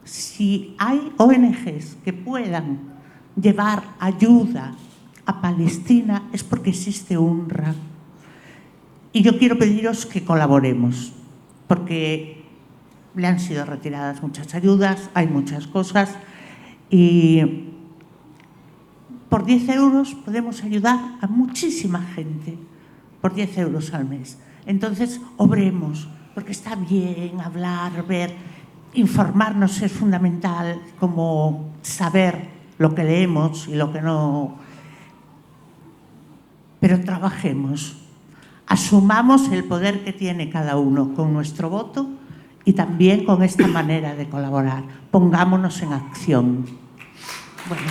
si hay ONGs que puedan llevar ayuda a Palestina es porque existe UNRWA. Y yo quiero pediros que colaboremos, porque le han sido retiradas muchas ayudas, hay muchas cosas, y por 10 euros podemos ayudar a muchísima gente. Por 10 euros al mes. Entonces, obremos, porque está bien hablar, ver, informarnos es fundamental, como saber lo que leemos y lo que no. Pero trabajemos, asumamos el poder que tiene cada uno con nuestro voto y también con esta manera de colaborar. Pongámonos en acción. Bueno,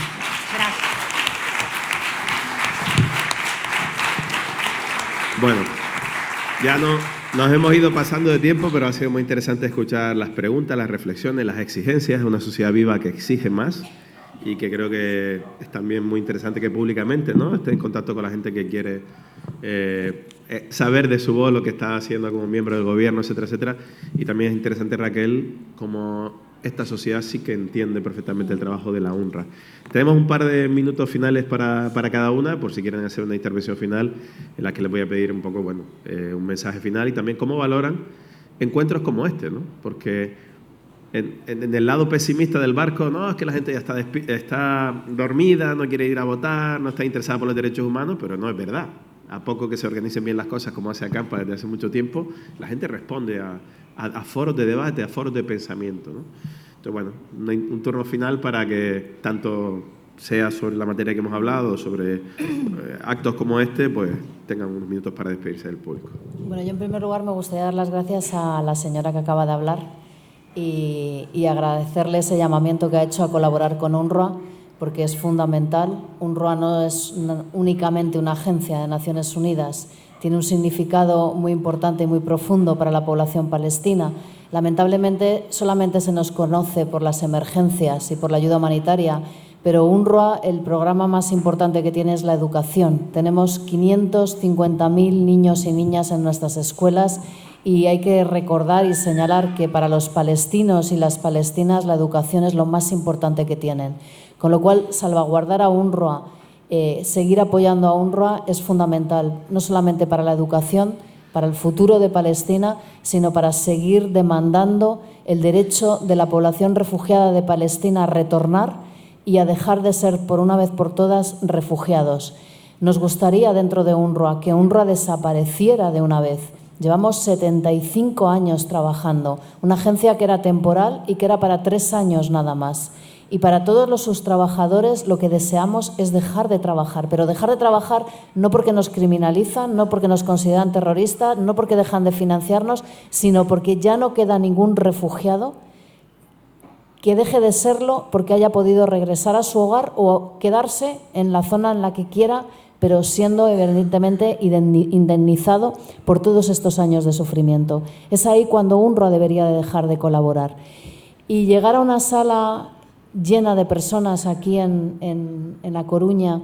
gracias. Bueno, ya nos hemos ido pasando de tiempo, pero ha sido muy interesante escuchar las preguntas, las reflexiones, las exigencias. Es una sociedad viva que exige más y que creo que es también muy interesante que públicamente, ¿no?, esté en contacto con la gente que quiere saber de su voz lo que está haciendo como miembro del gobierno, etcétera, etcétera. Y también es interesante, Raquel, como esta sociedad sí que entiende perfectamente el trabajo de la UNRWA. Tenemos un par de minutos finales para cada una, por si quieren hacer una intervención final, en la que les voy a pedir un poco, bueno, un mensaje final y también cómo valoran encuentros como este, ¿no? Porque en el lado pesimista del barco, no, es que la gente ya está dormida, no quiere ir a votar, no está interesada por los derechos humanos, pero no es verdad. a poco que se organicen bien las cosas, como hace Acampa desde hace mucho tiempo, la gente responde a foros de debate, a foros de pensamiento, ¿no? Entonces, bueno, un turno final para que tanto sea sobre la materia que hemos hablado, sobre actos como este, pues tengan unos minutos para despedirse del público. Bueno, yo en primer lugar me gustaría dar las gracias a la señora que acaba de hablar y agradecerle ese llamamiento que ha hecho a colaborar con UNRWA, porque es fundamental. UNRWA no es únicamente una agencia de Naciones Unidas, tiene un significado muy importante y muy profundo para la población palestina. Lamentablemente solamente se nos conoce por las emergencias y por la ayuda humanitaria, pero UNRWA, el programa más importante que tiene es la educación. Tenemos 550.000 niños y niñas en nuestras escuelas y hay que recordar y señalar que para los palestinos y las palestinas la educación es lo más importante que tienen. Con lo cual, salvaguardar a UNRWA, seguir apoyando a UNRWA es fundamental, no solamente para la educación, para el futuro de Palestina, sino para seguir demandando el derecho de la población refugiada de Palestina a retornar y a dejar de ser, por una vez por todas, refugiados. Nos gustaría, dentro de UNRWA, que UNRWA desapareciera de una vez. Llevamos 75 años trabajando, una agencia que era temporal y que era para 3 años nada más. Y para todos sus trabajadores lo que deseamos es dejar de trabajar, pero dejar de trabajar no porque nos criminalizan, no porque nos consideran terroristas, no porque dejan de financiarnos, sino porque ya no queda ningún refugiado que deje de serlo porque haya podido regresar a su hogar o quedarse en la zona en la que quiera, pero siendo evidentemente indemnizado por todos estos años de sufrimiento. Es ahí cuando UNRWA debería de dejar de colaborar. Y llegar a una sala llena de personas aquí en La Coruña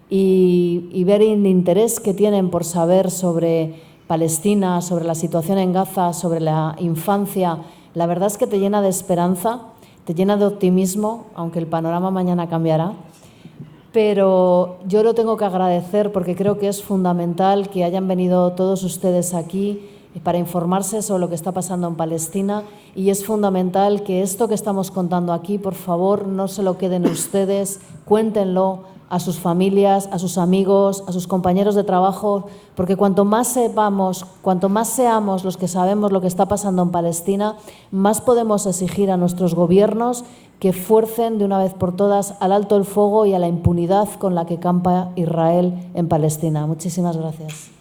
y ver el interés que tienen por saber sobre Palestina, sobre la situación en Gaza, sobre la infancia, la verdad es que te llena de esperanza, te llena de optimismo, aunque el panorama mañana cambiará. Pero yo lo tengo que agradecer porque creo que es fundamental que hayan venido todos ustedes aquí para informarse sobre lo que está pasando en Palestina, y es fundamental que esto que estamos contando aquí, por favor, no se lo queden ustedes, cuéntenlo a sus familias, a sus amigos, a sus compañeros de trabajo, porque cuanto más sepamos, cuanto más seamos los que sabemos lo que está pasando en Palestina, más podemos exigir a nuestros gobiernos que fuercen de una vez por todas al alto el fuego y a la impunidad con la que campa Israel en Palestina. Muchísimas gracias.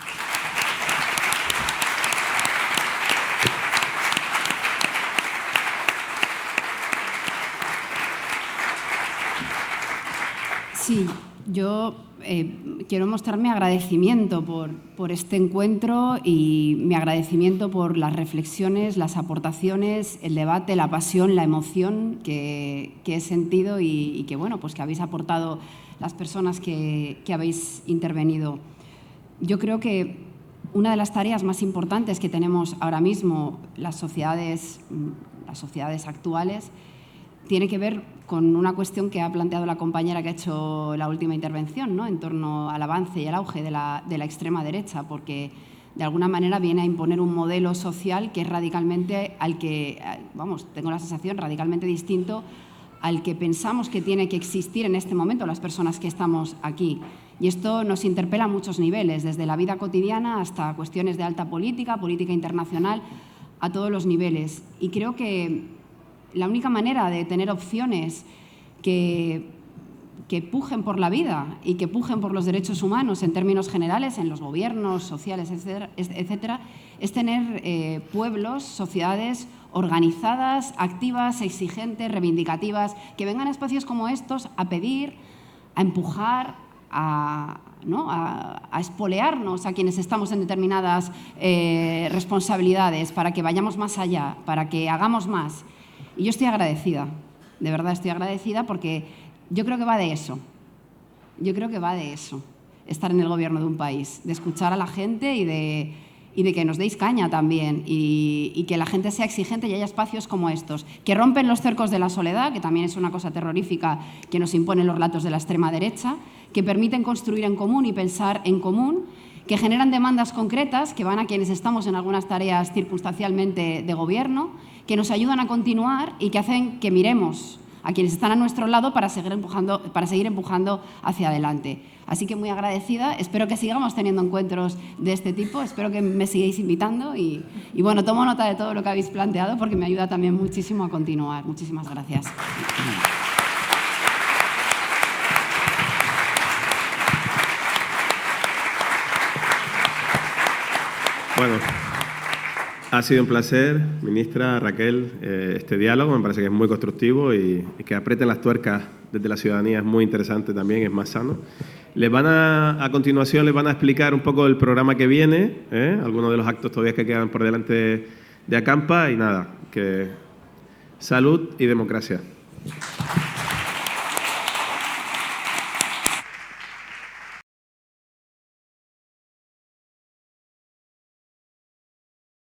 Sí, yo quiero mostrar mi agradecimiento por este encuentro y mi agradecimiento por las reflexiones, las aportaciones, el debate, la pasión, la emoción que he sentido y que, bueno, pues que habéis aportado las personas que habéis intervenido. Yo creo que una de las tareas más importantes que tenemos ahora mismo las sociedades actuales tiene que ver con una cuestión que ha planteado la compañera que ha hecho la última intervención, ¿no?, en torno al avance y al auge de la extrema derecha, porque de alguna manera viene a imponer un modelo social que es radicalmente tengo la sensación, radicalmente distinto al que pensamos que tiene que existir en este momento las personas que estamos aquí. Y esto nos interpela a muchos niveles, desde la vida cotidiana hasta cuestiones de alta política, política internacional, a todos los niveles. Y creo que la única manera de tener opciones que pujen por la vida y que pujen por los derechos humanos en términos generales, en los gobiernos sociales, etcétera, es tener pueblos, sociedades organizadas, activas, exigentes, reivindicativas, que vengan a espacios como estos a pedir, a empujar, a espolearnos a quienes estamos en determinadas responsabilidades para que vayamos más allá, para que hagamos más. Y yo estoy agradecida, de verdad estoy agradecida, porque yo creo que va de eso. Yo creo que va de eso, estar en el gobierno de un país, de escuchar a la gente y de que nos deis caña también y que la gente sea exigente y haya espacios como estos, que rompen los cercos de la soledad, que también es una cosa terrorífica que nos imponen los relatos de la extrema derecha, que permiten construir en común y pensar en común, que generan demandas concretas que van a quienes estamos en algunas tareas circunstancialmente de gobierno, que nos ayudan a continuar y que hacen que miremos a quienes están a nuestro lado para seguir empujando hacia adelante. Así que muy agradecida, espero que sigamos teniendo encuentros de este tipo, espero que me sigáis invitando y bueno, tomo nota de todo lo que habéis planteado porque me ayuda también muchísimo a continuar. Muchísimas gracias. Bueno, ha sido un placer, ministra Raquel, este diálogo. Me parece que es muy constructivo y que aprieten las tuercas desde la ciudadanía es muy interesante también, es más sano. A continuación les van a explicar un poco el programa que viene, algunos de los actos todavía que quedan por delante de Acampa y nada, que salud y democracia.